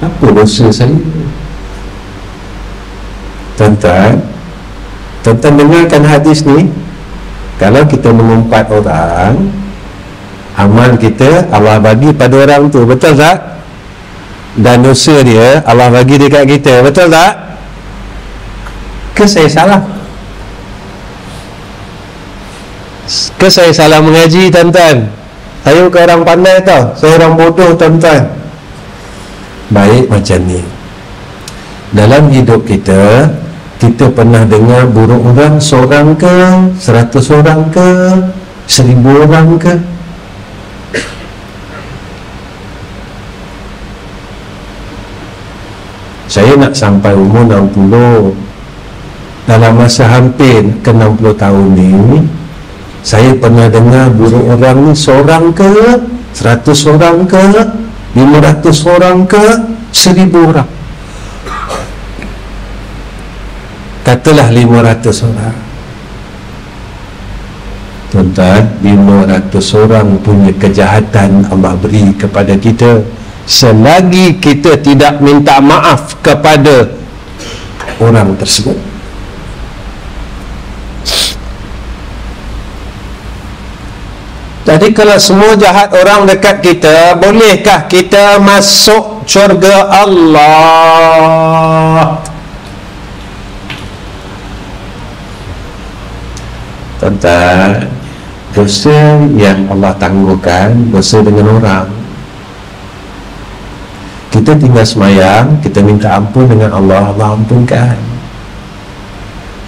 apa dosa saya? Tuan-tuan, tuan-tuan dengarkan hadis ni. Kalau kita mengumpat orang, amal kita Allah bagi pada orang tu, betul tak? Dan dosa dia Allah bagi dekat kita, betul tak? Ke saya salah? Ke saya salah mengaji tuan-tuan? Saya bukan orang pandai tau, saya orang bodoh tuan-tuan. Baik macam ni, dalam hidup kita, kita pernah dengar buruk orang seorang ke, 100 orang ke, 1000 orang ke? Saya nak sampai umur 60. Dalam masa hampir ke 60 tahun ni, saya pernah dengar buruk orang ni seorang ke, 100 orang ke, 500 orang ke, 1000 orang. Katalah 500 orang. Tuan-tuan, 500 orang punya kejahatan Allah beri kepada kita. Selagi kita tidak minta maaf kepada orang tersebut, jadi kalau semua jahat orang dekat kita, bolehkah kita masuk syurga Allah? Tuan-tuan, dosa yang Allah tangguhkan, dosa dengan orang. Kita tinggal semayang, kita minta ampun dengan Allah, Allah ampunkan.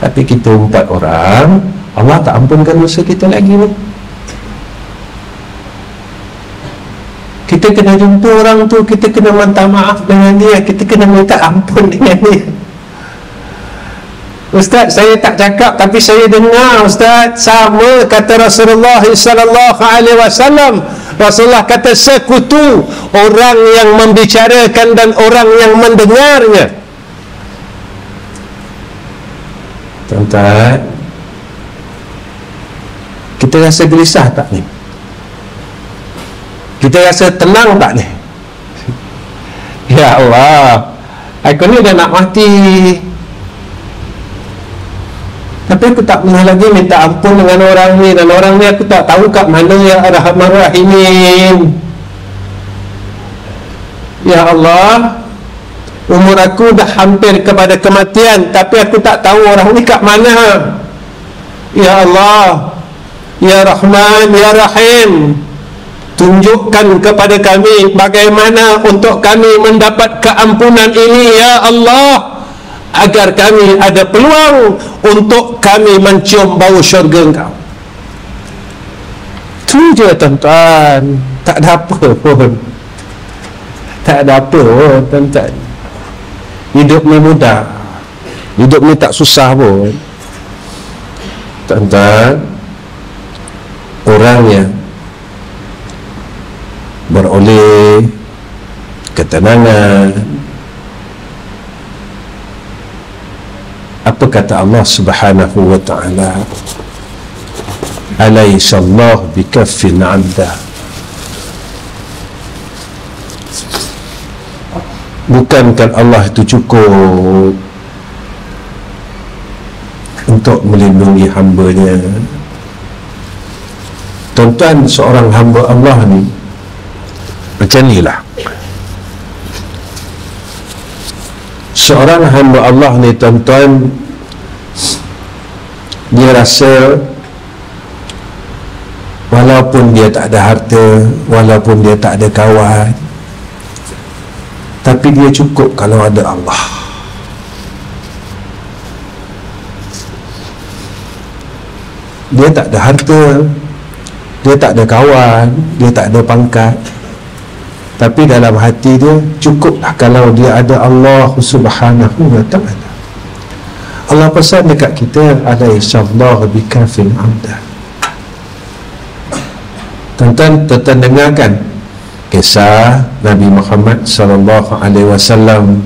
Tapi kita umpat orang, Allah tak ampunkan dosa kita lagi ni. Kita kena jumpa orang tu, kita kena minta maaf dengan dia, kita kena minta ampun dengan dia. Ustaz, saya tak cakap tapi saya dengar, Ustaz, sama kata Rasulullah sallallahu alaihi wasallam. Rasulullah kata, sekutu orang yang membicarakan dan orang yang mendengarnya. Tuan-tuan, kita rasa gelisah tak ni? Kita rasa tenang tak ni? Ya Allah, aku ni dah nak mati, tapi aku tak pernah lagi minta ampun dengan orang ni, dan orang ni aku tak tahu kat mana ya Arhamar Rahimin. Ya Allah, umur aku dah hampir kepada kematian, tapi aku tak tahu orang ni kat mana. Ya Allah, Ya Rahman, Ya Rahim, tunjukkan kepada kami bagaimana untuk kami mendapat keampunan ini ya Allah, agar kami ada peluang untuk kami mencium bau syurga Engkau. Tu je tuan-tuan, tak ada apa pun, tak ada apa pun tuan-tuan. Hidup ni mudah, hidup ni tak susah pun tuan-tuan. Orang yang beroleh ketenangan, apa kata Allah Subhanahu wa ta'ala, alaysallahu bikaffin 'abda, bukankah Allah itu cukup untuk melindungi hamba-Nya? Tuan-tuan, seorang hamba Allah ni macam ni lah. Seorang hamba Allah ni tuan-tuan, dia rasa walaupun dia tak ada harta, walaupun dia tak ada kawan, tapi dia cukup kalau ada Allah. Dia tak ada harta, dia tak ada kawan, dia tak ada pangkat, tapi dalam hati dia cukuplah kalau dia ada Allah Subhanahu wa ta'ala. Allah pesan dekat kita, alaysallahu bikafin 'abda. Tuan-tuan dengarkan kisah Nabi Muhammad sallallahu alaihi wasallam.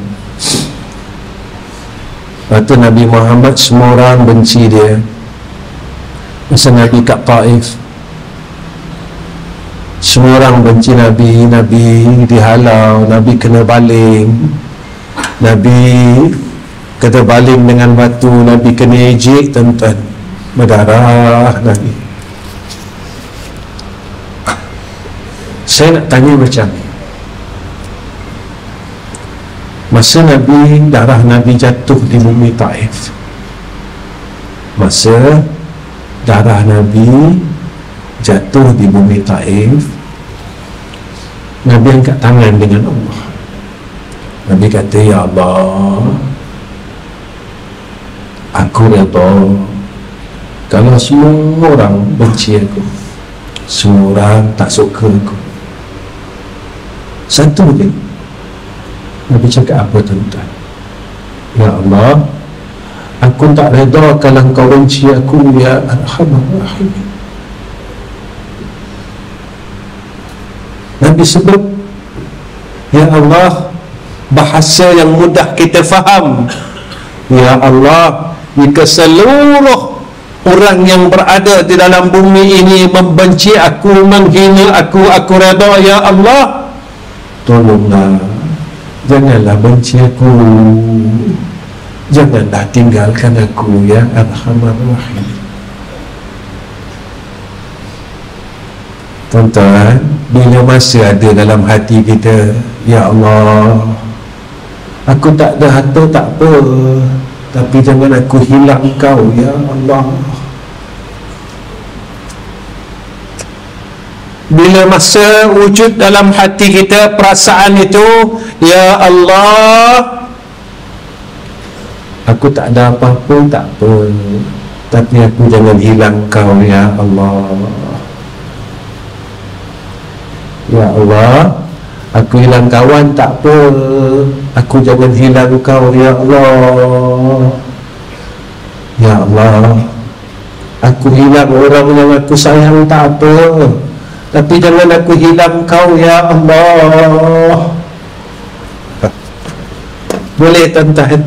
Waktu Nabi Muhammad semua orang benci dia, masa Nabi kat Taif, semua orang benci Nabi, Nabi dihalau, Nabi kena baling, Nabi kena baling dengan batu, Nabi kena ejek tuan-tuan, berdarah Nabi. Saya nak tanya macam ni, masa Nabi, darah Nabi jatuh di bumi Taif, masa darah Nabi jatuh di bumi Taif, Nabi angkat tangan dengan Allah. Nabi kata, ya Allah, aku redha kalau semua orang benci aku, semua orang tak suka aku. Satu je Nabi cakap apa tuan-tuan? Ya Allah, aku tak redha kalau kau benci aku, ya Arhamar Rahimin. Nabi sebut, ya Allah, bahasa yang mudah kita faham. Ya Allah, jika seluruh orang yang berada di dalam bumi ini membenci aku, menghina aku redha, ya Allah, tolonglah, janganlah benci aku, janganlah tinggalkan aku, ya Arhamar Rahim. Tuan-tuan, bila masa ada dalam hati kita, ya Allah, aku tak ada harta tak apa, tapi jangan aku hilang Kau, ya Allah. Bila masa wujud dalam hati kita perasaan itu, ya Allah, aku tak ada apa-apa tak apa, tapi aku jangan hilang Kau, ya Allah. Ya Allah, aku hilang kawan tak apa, aku jangan hilang Kau, ya Allah. Ya Allah, aku hilang orang yang aku sayang tak apa, tapi jangan aku hilang Kau, ya Allah. Boleh tuan-tuan?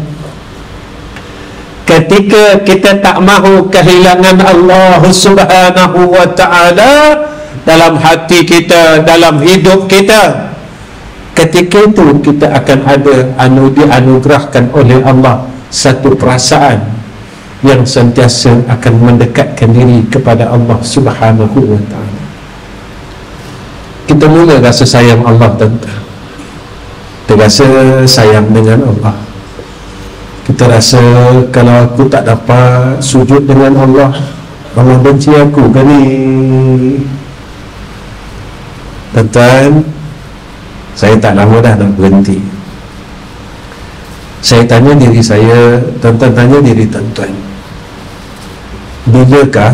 Ketika kita tak mahu kehilangan Allah Subhanahu wa ta'ala dalam hati kita, dalam hidup kita, ketika itu kita akan ada dianugerahkan oleh Allah satu perasaan yang sentiasa akan mendekatkan diri kepada Allah Subhanahu wa ta'ala. Kita mula rasa sayang Allah, tuan-tuan. Kita rasa sayang dengan Allah. Kita rasa kalau aku tak dapat sujud dengan Allah, Allah benci aku kan ni. Tuan-tuan, saya tak lama dah nak berhenti. Saya tanya diri saya, tuan-tuan tanya diri tuan-tuan, bilakah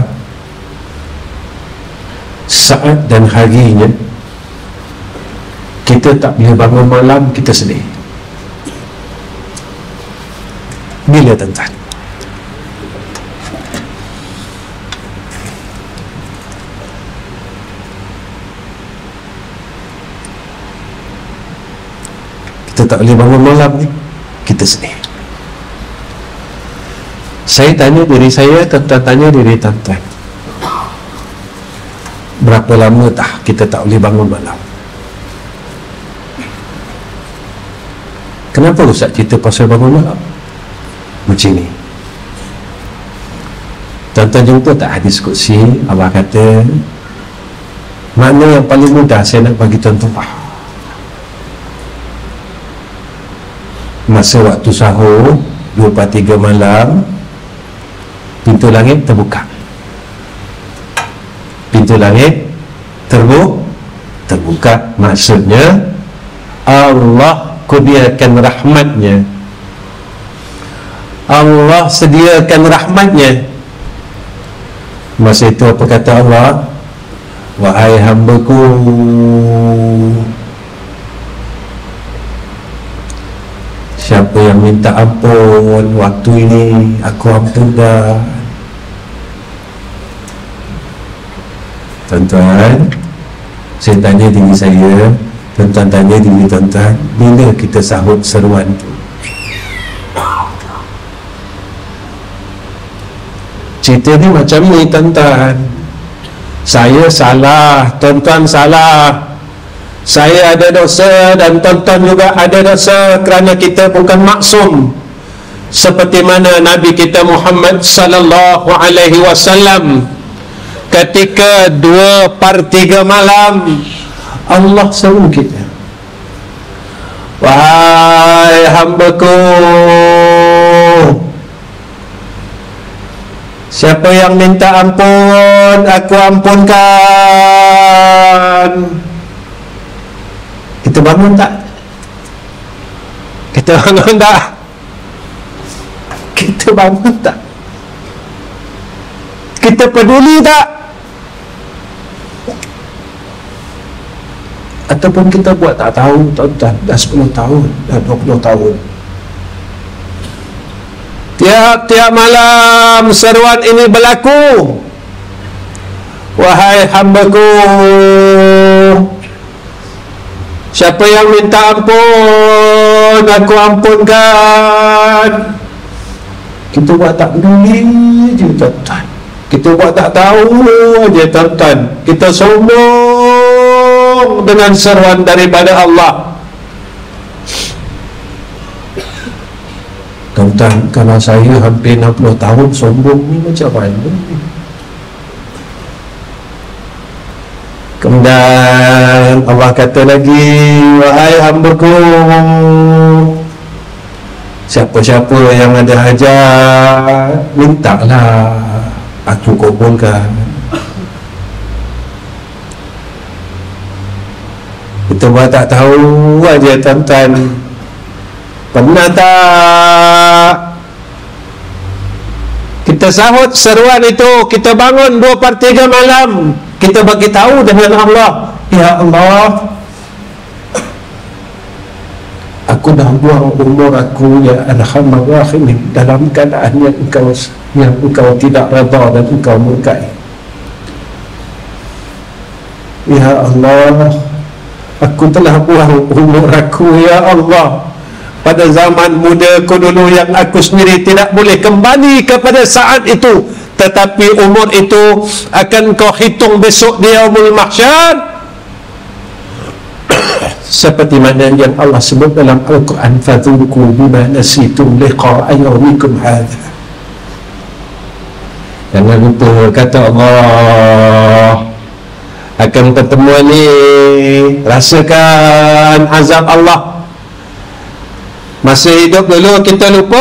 saat dan harinya kita tak boleh bangun malam, kita sedih? Bila, tuan-tuan? Kita tak boleh bangun malam ni, kita sedih. Saya tanya diri saya, tuan-tuan tanya diri tuan-tuan, berapa lama dah kita tak boleh bangun malam? Kenapa Ustaz cerita pasal bangun malam macam ni? Tuan-tuan jumpa tak hadis Qudsi? Allah kata, makna yang paling mudah saya nak bagi tuan-tuan faham. Masa waktu sahur 2/3 malam, pintu langit terbuka. Pintu langit terbuka. Maksudnya Allah kurniakan rahmatnya, Allah sediakan rahmatnya. Masa itu apa kata Allah? Wahai hamba-Ku, siapa yang minta ampun waktu ini, aku ampunkan. Tuan-tuan, saya tanya diri saya, tuan-tuan tanya diri tuan-tuan, bila kita sahut seruan tu? Cerita ni macam ni, tuan-tuan. Saya salah, tuan-tuan salah. Saya ada dosa dan tuan-tuan juga ada dosa, kerana kita bukan maksum. Seperti mana Nabi kita Muhammad sallallahu alaihi wasallam, ketika 2/3 malam, Allah seru kita, wahai hamba-Ku, siapa yang minta ampun, aku ampunkan. Kita bangun tak? Kita bangun tak? Kita bangun tak? Kita peduli tak? Ataupun kita buat tak tahu, tuan-tuan, dah 10 tahun, dah 20 tahun. Tiap-tiap malam seruan ini berlaku, wahai hamba-Ku, siapa yang minta ampun, aku ampunkan. Kita buat tak peduli je, tuan-tuan. Kita buat tak tahu je, tuan-tuan. Kita sombong dengan seruan daripada Allah. Tuan-tuan, kalau saya hampir 60 tahun sombong ni macam mana? Kemudian Allah kata lagi, wahai hamba-Ku, siapa-siapa yang ada hajat, mintalah, aku kabulkan. Kita buat tak tahu aja, tuan-tuan. Pernah tak kita sahut seruan itu, kita bangun 2/3 malam, kita bagi tahu dengan Allah, ya Allah, aku dah buang umur aku, ya Arhamar Rahimin, dalam keadaan yang engkau tidak redha dan engkau murkai. Ya Allah, aku telah buang umur aku, ya Allah, pada zaman mudaku dulu yang aku sendiri tidak boleh kembali kepada saat itu, tetapi umur itu akan kau hitung besok di yaumul mahsyar, seperti mana yang Allah sebut dalam Al-Quran, fadhuku bima nasitum liqa'a yawmikum hadha. Jangan lupa, kata Allah, akan pertemuan ni rasakan azab Allah. Masa hidup dulu kita lupa,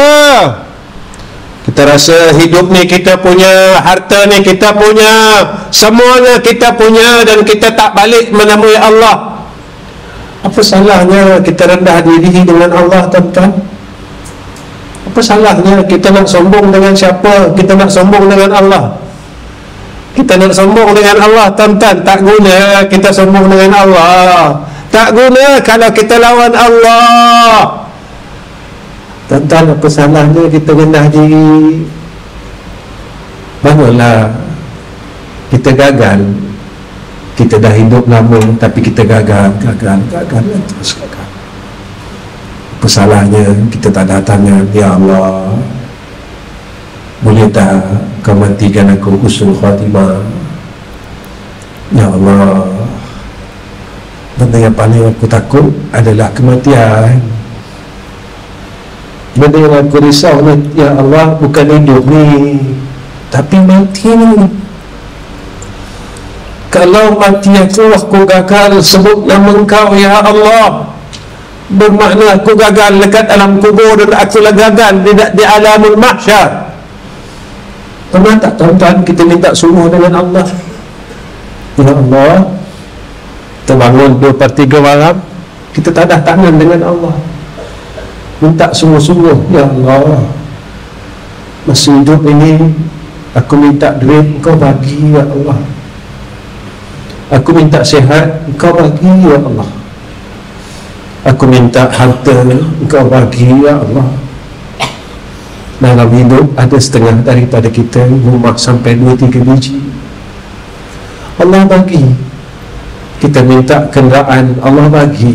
Kita rasa hidup ni kita punya, harta ni kita punya, semuanya kita punya, dan kita tak balik menemui Allah. Apa salahnya kita rendah diri dengan Allah, tuan-tuan? Apa salahnya kita nak sombong dengan siapa? Kita nak sombong dengan Allah. Kita nak sombong dengan Allah, tuan-tuan. Tak guna kita sombong dengan Allah. Tak guna kalau kita lawan Allah. Tuan-tuan, apa salahnya kita rendah diri? Bangunlah. Kita gagal. Kita dah hidup lama, tapi kita gagal dan terus gagal. Apa salahnya kita tak datangnya, ya Allah, boleh tak kau matikan aku husnul khatimah? Ya Allah, benda yang paling aku takut adalah kematian. Benda yang aku risau ni, ya Allah, bukan hidup ni, tapi mati ni. Kalau mati aku gagal sebut nama Engkau, ya Allah, bermakna aku gagal dekat alam kubur, dan aku gagal di alamul mahsyar. Pernah tak, tuan-tuan, kita minta sungguh dengan Allah? Ya Allah, kita bangun 2/3 malam, kita tadah tangan dengan Allah, minta sungguh-sungguh, ya Allah, masih hidup ini aku minta duit, Engkau bagi, ya Allah. Aku minta sihat, Engkau bagi, ya Allah. Aku minta harta, Engkau bagi, ya Allah. Dalam hidup ada setengah daripada kita rumah sampai 2-3 biji, Allah bagi. Kita minta kenderaan, Allah bagi.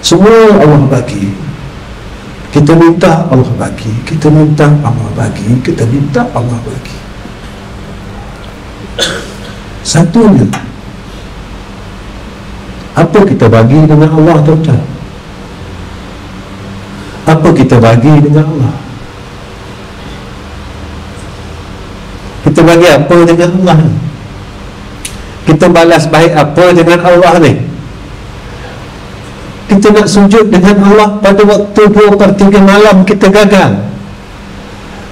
Semua Allah bagi. Kita minta, Allah bagi. Kita minta, Allah bagi. Kita minta, Allah bagi. Satunya, apa kita bagi dengan Allah, tuan-tuan? Apa kita bagi dengan Allah? Kita bagi apa dengan Allah ni? Kita balas baik apa dengan Allah ni? Kita nak sujud dengan Allah pada waktu 2/3 malam, kita gagal.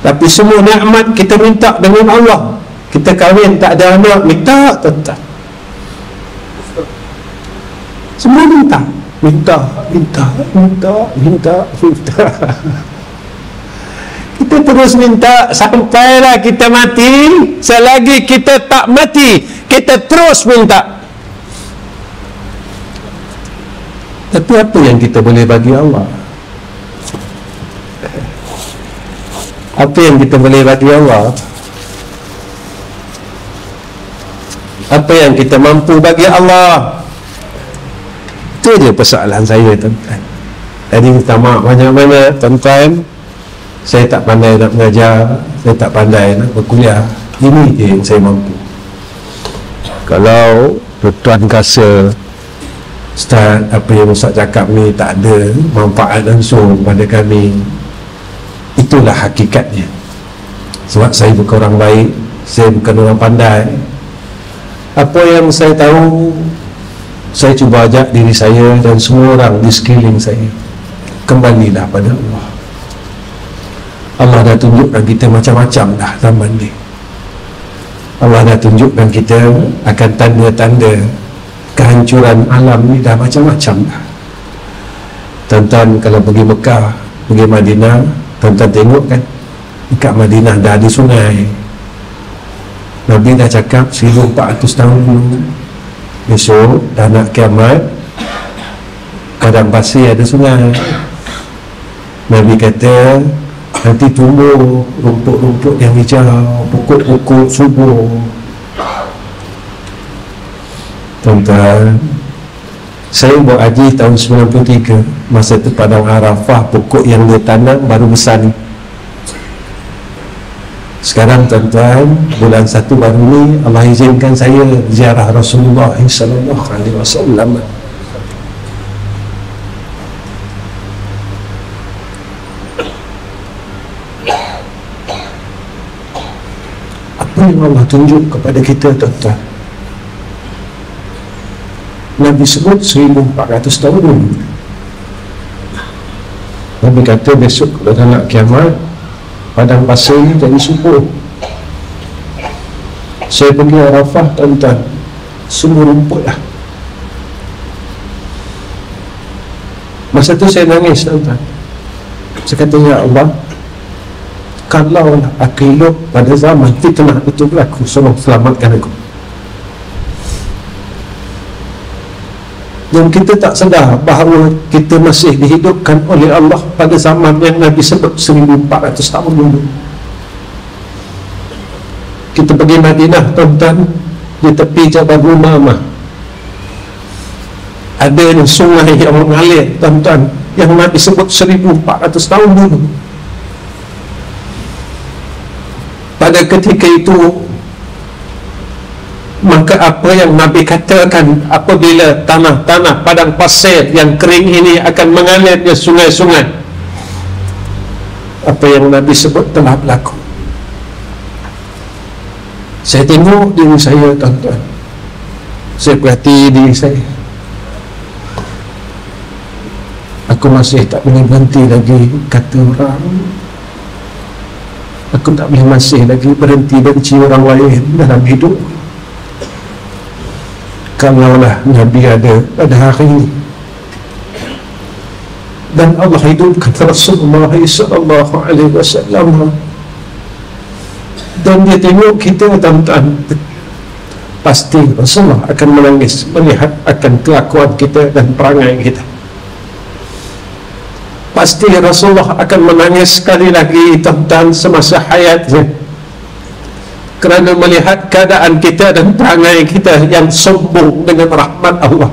Tapi semua nikmat kita minta dengan Allah. Kita kahwin tak ada anak, minta, tuan-tuan. Semua minta. Kita terus minta sampailah kita mati. Selagi kita tak mati, kita terus minta. Tapi apa yang kita boleh bagi Allah? Apa yang kita boleh bagi Allah? Apa yang kita mampu bagi Allah? Itu je persoalan saya, tuan-tuan. Jadi minta maaf banyak-banyak, tuan-tuan. Saya tak pandai nak mengajar, saya tak pandai nak berkuliah. Ini je yang saya mampu. Kalau tuan rasa Ustaz, apa yang Ustaz cakap ni tak ada manfaat langsung pada kami, itulah hakikatnya. Sebab saya bukan orang baik, saya bukan orang pandai. Apa yang saya tahu, saya cuba ajak diri saya dan semua orang di sekeliling saya, kembalilah pada Allah. Allah dah tunjukkan kita macam-macam dah zaman ni. Allah dah tunjukkan kita akan tanda-tanda kehancuran alam ni dah macam-macam dah. Tuan-tuan kalau pergi Mekah, pergi Madinah, tuan-tuan tengok kan, dekat Madinah dah ada sungai. Nabi dah cakap 1400 tahun dulu, besok dah nak kiamat, padang pasir ada sungai. Nabi kata nanti tumbuh rumput-rumput yang hijau, pokok-pokok subur. Tuan-tuan, saya buat haji tahun 93, masa tu padang Arafah, pokok yang dia tanam baru besar ni. Sekarang tuan-tuan, bulan 1 baru ni Allah izinkan saya ziarah Rasulullah sallallahu alaihi wasallam. Apa yang Allah tunjuk kepada kita, tuan-tuan? Nabi sebut 1400 tahun dulu. Nabi kata besok kalau dah nak kiamat, padang pasir ni jadi subur. Saya pergi Arafah, tuan-tuan, semua rumput lah. Masa tu saya nangis, tuan-tuan. Saya kata, ya Allah, kalau aku hidup pada zaman fitnah itu berlaku, tolong selamatkan aku. Dan kita tak sedar bahawa kita masih dihidupkan oleh Allah pada zaman yang Nabi sebut 1400 tahun dulu. Kita pergi Madinah, tuan-tuan, di tepi Jabal Rumamah ada sungai yang mengalir, tuan-tuan, yang Nabi sebut 1400 tahun dulu. Pada ketika itu, maka apa yang Nabi katakan, apabila tanah-tanah padang pasir yang kering ini akan mengalir di sungai-sungai, apa yang Nabi sebut telah berlaku. Saya tengok diri saya, tuan-tuan, saya perhati diri saya, aku masih tak boleh berhenti lagi kata orang, aku tak boleh masih lagi berhenti benci orang lain dalam hidup. Kalaulah Nabi ada pada hari ini dan Allah hidupkan Rasulullah SAW, dan dia tengok kita, tuan-tuan, pasti Rasulullah akan menangis melihat akan kelakuan kita dan perangai kita. Pasti Rasulullah akan menangis sekali lagi, tuan-tuan, semasa hayatnya, kerana melihat keadaan kita dan perangai kita yang sombong dengan rahmat Allah,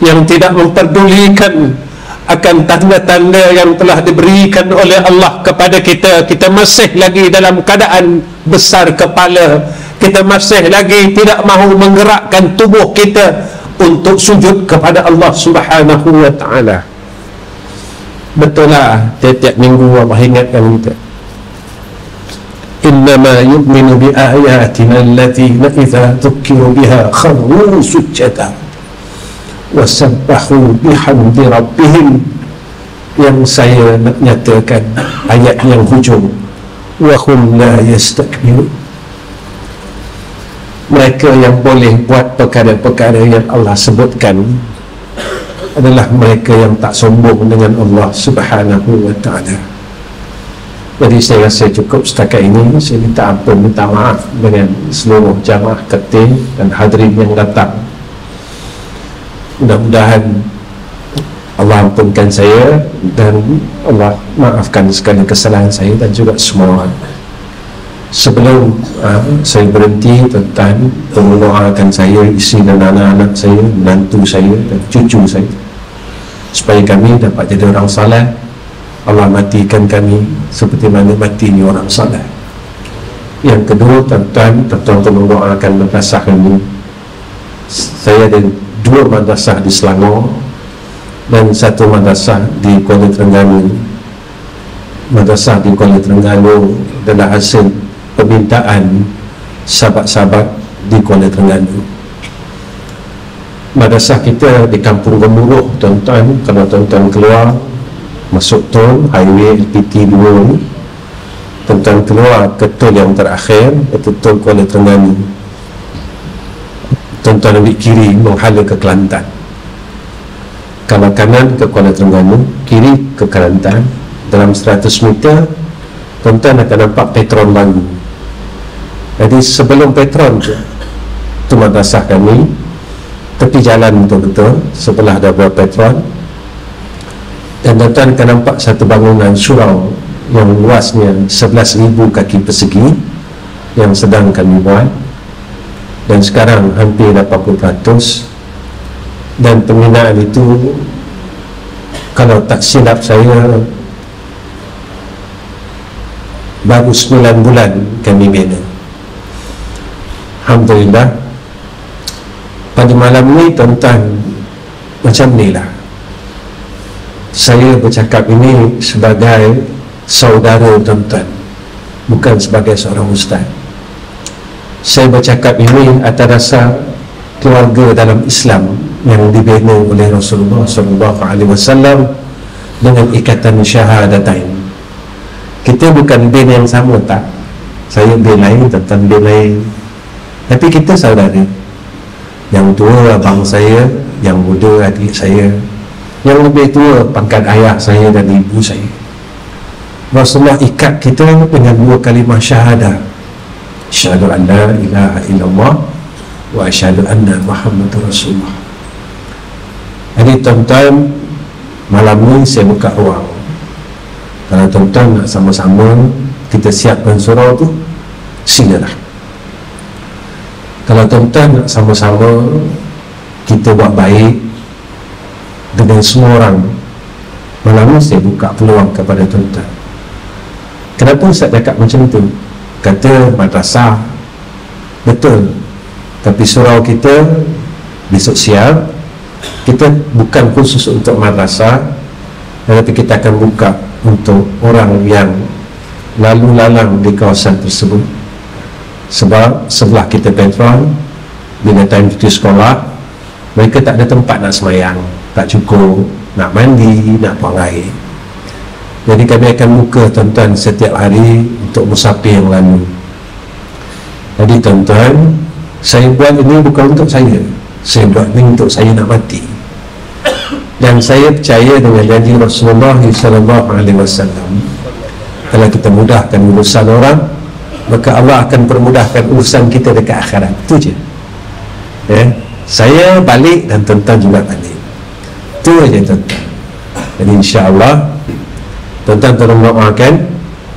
yang tidak memperdulikan akan tanda-tanda yang telah diberikan oleh Allah kepada kita. Kita masih lagi dalam keadaan besar kepala, kita masih lagi tidak mahu menggerakkan tubuh kita untuk sujud kepada Allah Subhanahu wa ta'ala. Betul lah, tiap-tiap minggu Allah ingatkan kita, innama yu'minu bi ayatina allatina idza dhukiru biha kharru sujada wa sabbahu bihamdi rabbihim. Yang saya nak nyatakan ayat yang hujung, wa hum la yastakbirun. Mereka yang boleh buat perkara-perkara yang Allah sebutkan adalah mereka yang tak sombong dengan Allah Subhanahu wa ta'ala. Jadi saya rasa cukup setakat ini. Saya minta ampun, minta maaf dengan seluruh jamaah Kertin dan hadirin yang datang. Mudah-mudahan Allah ampunkan saya dan Allah maafkan segala kesalahan saya dan juga semua orang. Sebelum saya berhenti, tuan-tuan, mendoakan saya, isteri dan anak-anak saya, menantu saya dan cucu saya, supaya kami dapat jadi orang saleh. Allah matikan kami seperti mana matinya orang saleh. Yang kedua, tuan-tuan mendoakan madrasah kami. Saya ada 2 madrasah di Selangor dan 1 madrasah di Kuala Terengganu. Madrasah di Kuala Terengganu adalah hasil permintaan sahabat-sahabat di Kuala Terengganu. Madrasah kita di Kampung Gemuruh, tuan-tuan, kalau tuan-tuan keluar masuk tol highway LPT 2 ni, tuan-tuan keluar ke tol yang terakhir, iaitu tol Kuala Terengganu, tuan-tuan ambil kiri menghala ke Kelantan. Kalau kanan ke Kuala Terengganu, kiri ke Kelantan. Dalam 100 meter tuan-tuan akan nampak Petron baru. Jadi sebelum Petron tu madrasah kami, tepi jalan betul-betul sebelah daripada Petron. Dan tuan-tuan akan nampak satu bangunan surau yang luasnya 11,000 kaki persegi yang sedang kami buat, dan sekarang hampir 80%. Dan pembinaan itu, kalau tak silap saya, baru 9 bulan kami bina. Alhamdulillah. Pada malam ni, tuan-tuan, macam ni lah, saya bercakap ini sebagai saudara, tuan-tuan, bukan sebagai seorang ustaz. Saya bercakap ini atas dasar keluarga dalam Islam yang dibina oleh Rasulullah SAW dengan ikatan syahadatain. Kita bukan bin yang sama, tak. Saya bin lain, tuan-tuan bin lain. Tapi kita saudara. Yang tua abang saya, yang muda adik saya, yang lebih tua pangkat ayah saya dan ibu saya. Rasulullah ikat kita dengan 2 kalimah syahadah. Asyhadu an la ilaha illallah wa asyhadu anna Muhammadur Rasulullah. Jadi tuan-tuan, malam ni saya buka ruang. Kalau tuan-tuan nak sama-sama kita siapkan surau tu, silalah. Kalau tuan-tuan nak sama-sama kita buat baik dengan semua orang, malam ni saya buka peluang kepada tuan-tuan. Kenapa Ustaz cakap macam tu? Kata madrasah, betul. Tapi surau kita besok siang, kita bukan khusus untuk madrasah, tetapi kita akan buka untuk orang yang lalu lalang di kawasan tersebut. Sebab sebelah kita Petron, bila time cuti sekolah, mereka tak ada tempat nak semayang, tak cukup nak mandi, nak buang air. Jadi kami akan buka tuan-tuan setiap hari untuk musafir yang lalu. Jadi tuan-tuan, saya buat ini bukan untuk saya buat ini untuk saya nak mati. Dan saya percaya dengan janji Rasulullah SAW, kalau kita mudahkan urusan orang, maka Allah akan permudahkan urusan kita dekat akhirat. Itu je. Saya balik dan tuan-tuan juga balik. Itu je tuan-tuan. Jadi insya-Allah tuan-tuan tolong doakan,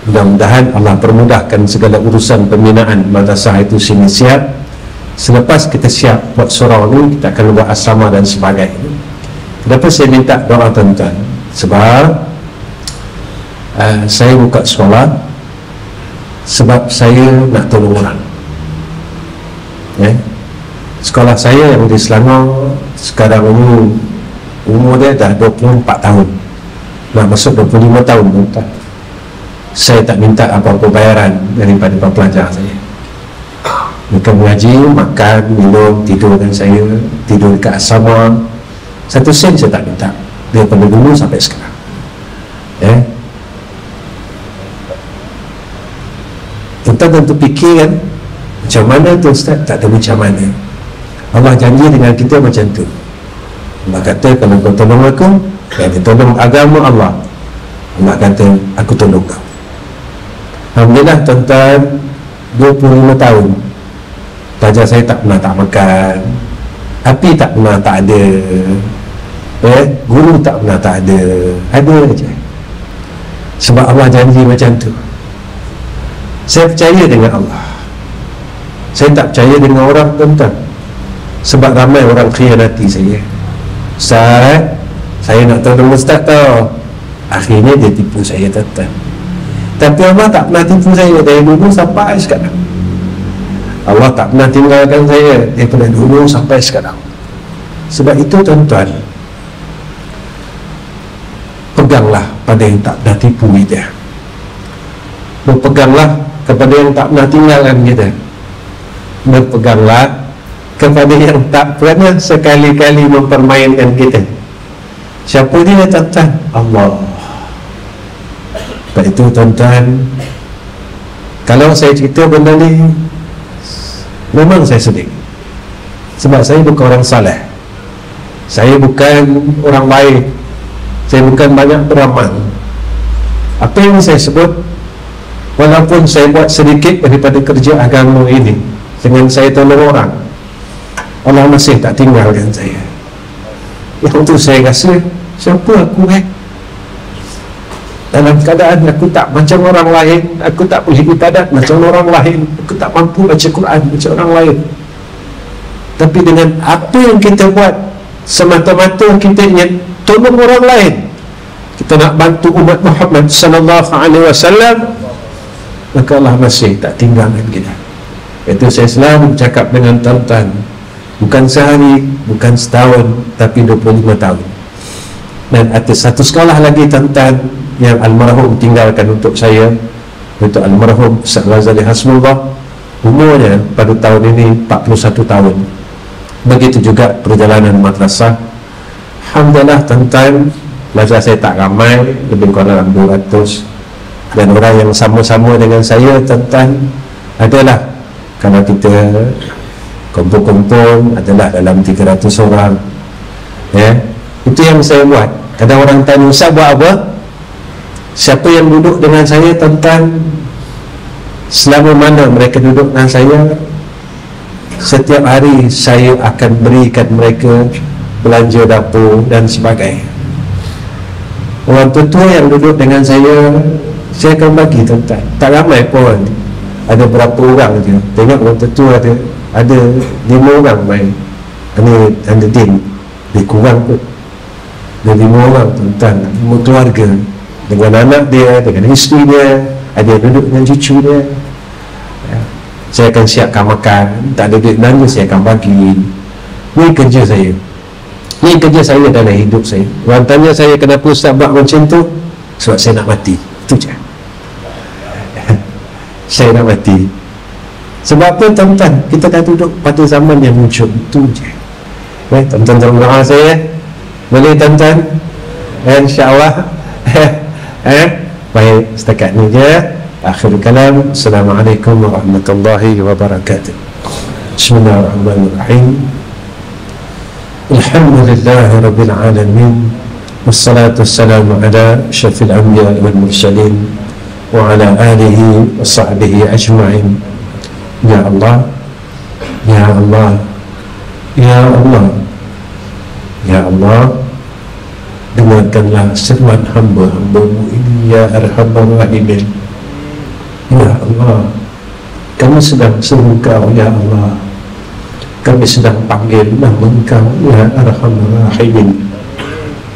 mudah-mudahan Allah permudahkan segala urusan pembinaan madrasah itu sini siap. Selepas kita siap buat surau ni, kita akan buat asrama dan sebagainya. Kenapa saya minta doa tuan-tuan? Sebab saya buka sekolah sebab saya nak tolong orang. Sekolah saya yang di Selangor sekarang ini umur dia dah 24 tahun, nak masuk 25 tahun tuan-tuan. Saya tak minta apa-apa bayaran daripada pelajar saya. Mereka mengaji, makan, minum, tidur dengan saya, tidur dekat asrama. 1 sen saya tak minta daripada dulu sampai sekarang. Tuan-tuan tentu fikir kan, macam mana tu Ustaz? Tak ada macam mana. Allah janji dengan kita macam tu. Allah kata, kalau kau tolong aku, kau tolong agama Allah, Allah kata, aku tolong kau. Alhamdulillah tuan-tuan, 25 tahun pelajar saya tak pernah tak makan, api tak pernah tak ada, guru tak pernah tak ada aja. Sebab Allah janji macam tu. Saya percaya dengan Allah, saya tak percaya dengan orang tuan-tuan. Sebab ramai orang khianati saya. Ustaz, saya nak tolong Ustaz tau, akhirnya dia tipu saya tuan-tuan. Tapi Allah tak pernah tipu saya dari dulu sampai sekarang. Allah tak pernah tinggalkan saya daripada dulu sampai sekarang. Sebab itu tuan-tuan, peganglah pada yang tak pernah tipu kita, berpeganglah kepada yang tak pernah tinggalkan kita, berpeganglah kepada yang tak pernah sekali-kali mempermainkan kita. Siapa dia tuan-tuan? Allah. Sebab itu tuan-tuan, kalau saya cerita benda ni, memang saya sedih. Sebab saya bukan orang saleh, saya bukan orang baik, saya bukan banyak beramal. Apa yang saya sebut, walaupun saya buat sedikit daripada kerja agama ini, dengan saya tolong orang, Allah masih tak tinggalkan saya. Yang tu saya rasa, siapa aku dalam keadaan aku tak macam orang lain, aku tak boleh ibadat macam orang lain, aku tak mampu baca Quran macam orang lain. Tapi dengan apa yang kita buat, semata-mata kita ingin tolong orang lain, kita nak bantu umat Muhammad sallallahu alaihi wasallam, maka Allah masih tak tinggalkan kita. Itu saya selalu bercakap dengan tuan-tuan, bukan sehari, bukan setahun, tapi 25 tahun. Dan ada satu sekolah lagi tuan-tuan yang almarhum tinggalkan untuk saya, untuk almarhum Ustaz Ghazali Hasbullah. Umurnya pada tahun ini 41 tahun. Begitu juga perjalanan madrasah. Alhamdulillah tuan-tuan, pelajar saya tak ramai, lebih kurang 200. Dan orang yang sama-sama dengan saya, tuan-tuan, adalah kalau kita kumpul-kumpul adalah dalam 300 orang, ya. Itu yang saya buat. Kadang orang tanya, Ustaz buat apa? Siapa yang duduk dengan saya, tuan-tuan, selama mana mereka duduk dengan saya, setiap hari saya akan berikan mereka belanja dapur dan sebagainya. Orang tua yang duduk dengan saya akan bagi, tuan-tuan. Tak ramai pun, ada berapa orang je. Tengok orang tua ada 5 orang main. Ada din, dia kurang pun. Ada 5 orang, tuan-tuan, 5 keluarga, dengan anak dia, dengan isteri dia, ada yang duduk dengan cucu dia. Saya akan siapkan makan, tak ada duit belanja, saya akan bagi. Ini kerja saya, ini kerja saya dalam hidup saya. Orang tanya saya, kenapa Ustaz buat macam tu? Sebab saya nak mati, itu je. Saya nak mati. Sebab apa, tuan-tuan? Kita dah duduk pada zaman yang muncul, itu je. Baik, tuan-tuan tolong doa saya, boleh, tuan-tuan? InsyaAllah. Baik, setakat ni je. Akhir kalam. Assalamualaikum warahmatullahi wabarakatuh. Bismillahirrahmanirrahim. Alhamdulillahi rabbil alamin. Wassalatu wassalamu ala syafil anbiya wal mursalin wa ala alihi wa sahbihi ajma'in. Ya Allah, Ya Allah, Ya Allah, Ya Allah, dengarkanlah seruan hamba-hamba-Mu ini, Ya Arhamar Rahimin. Ya Allah, kami sedang seru Engkau, Ya Allah. Kami sedang panggil nama Engkau, Ya Arhamar Rahimin.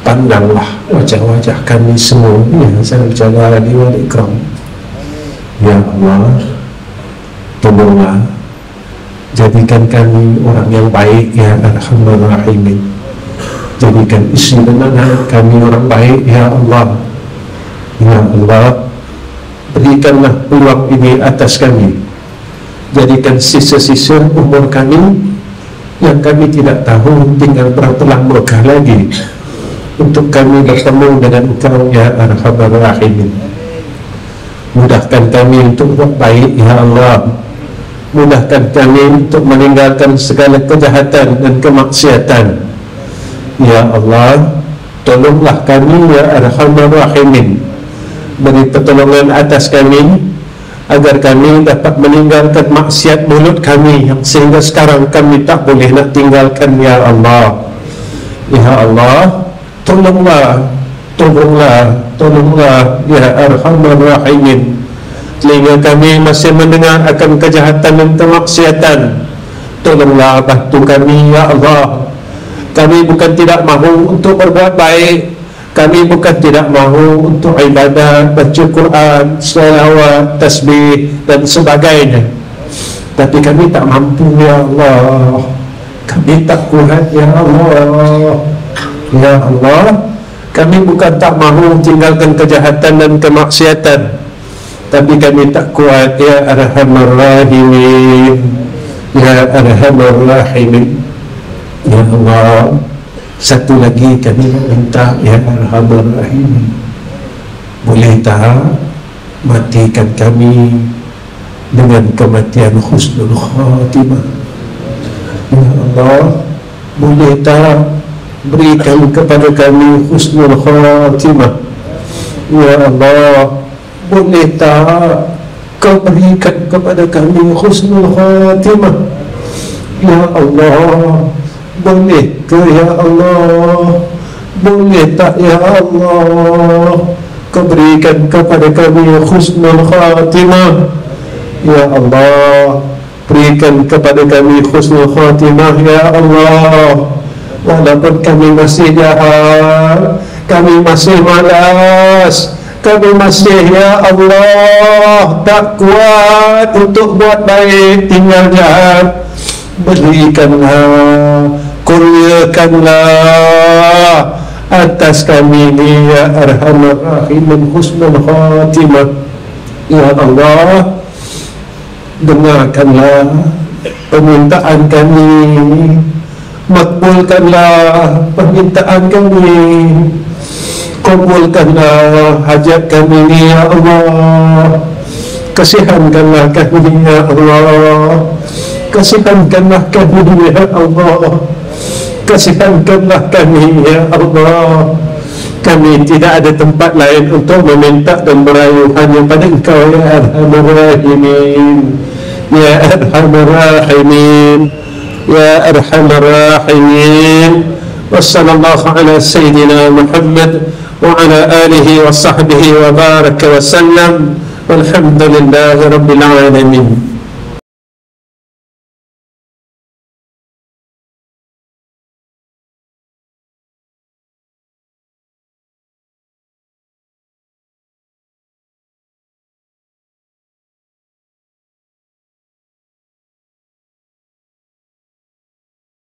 Pandanglah wajah-wajah kami semua, Ya Zal Jalali wal Ikram. Ya Allah, tolonglah jadikan kami orang yang baik, Ya Arhamar Rahimin. Jadikan isteri dan anak kami orang baik, Ya Allah. Ya Allah, berikanlah peluang ini atas kami. Jadikan sisa-sisa umur kami yang kami tidak tahu tinggal berapa langkah lagi untuk kami bertemu dengan Engkau, Ya Arhamar Rahimin. Mudahkan kami untuk buat baik, Ya Allah. Mudahkan kami untuk meninggalkan segala kejahatan dan kemaksiatan, Ya Allah. Tolonglah kami, Ya Arhamar Rahimin. Beri pertolongan atas kami agar kami dapat meninggalkan maksiat mulut kami yang sehingga sekarang kami tak boleh nak tinggalkan, Ya Allah. Ya Allah, tolonglah, tolonglah, tolonglah, Ya Arhamar Rahimin. Telinga kami masih mendengar akan kejahatan dan kemaksiatan. Tolonglah bantu kami, Ya Allah. Kami bukan tidak mahu untuk berbuat baik, kami bukan tidak mahu untuk ibadat, baca Quran, selawat, tasbih dan sebagainya. Tapi kami tak mampu, Ya Allah. Kami tak kuat, Ya Allah. Ya Allah, kami bukan tak mahu tinggalkan kejahatan dan kemaksiatan, tapi kami tak kuat, Ya Arhamar Rahimin. Ya Arhamar Rahimin. Ya Allah, satu lagi kami meminta, Ya Arhamar Rahimin, boleh tak matikan kami dengan kematian husnul khatimah? Ya Allah, boleh tak berikan kepada kami husnul khatimah? Ya Allah, boleh tak Kau berikan kepada kami husnul khatimah? Ya Allah, boleh ke, Ya Allah? Boleh tak, Ya Allah, Kau berikan kepada kami husnul khatimah? Ya Allah, berikan kepada kami husnul khatimah, Ya Allah. Walaupun kami masih jahat, kami masih malas, kami masih, Ya Allah, tak kuat untuk buat baik, tinggal jahat, berikanlah, kurniakanlah atas kami ini, Ya Arhamar Rahimin, husnul khatimah. Ya Allah, dengarkanlah permintaan kami, makbulkanlah permintaan kami. Kabulkanlah hajat kami ini ya Allah. Kasihankanlah kami ya Allah. Kasihankanlah kami ya Allah. Kasihankanlah kami ya Allah. Kami tidak ada tempat lain untuk meminta dan merayu hanya pada Engkau ya Arhamar Rahimin. Ya Arhamar Rahimin. Ya Arhamar Rahimin. Wassallallahu ala Sayyidina Muhammad wa ala alihi wa sahbihi wa baraka wa sallam. Walhamdulillahi Rabbil Alamin.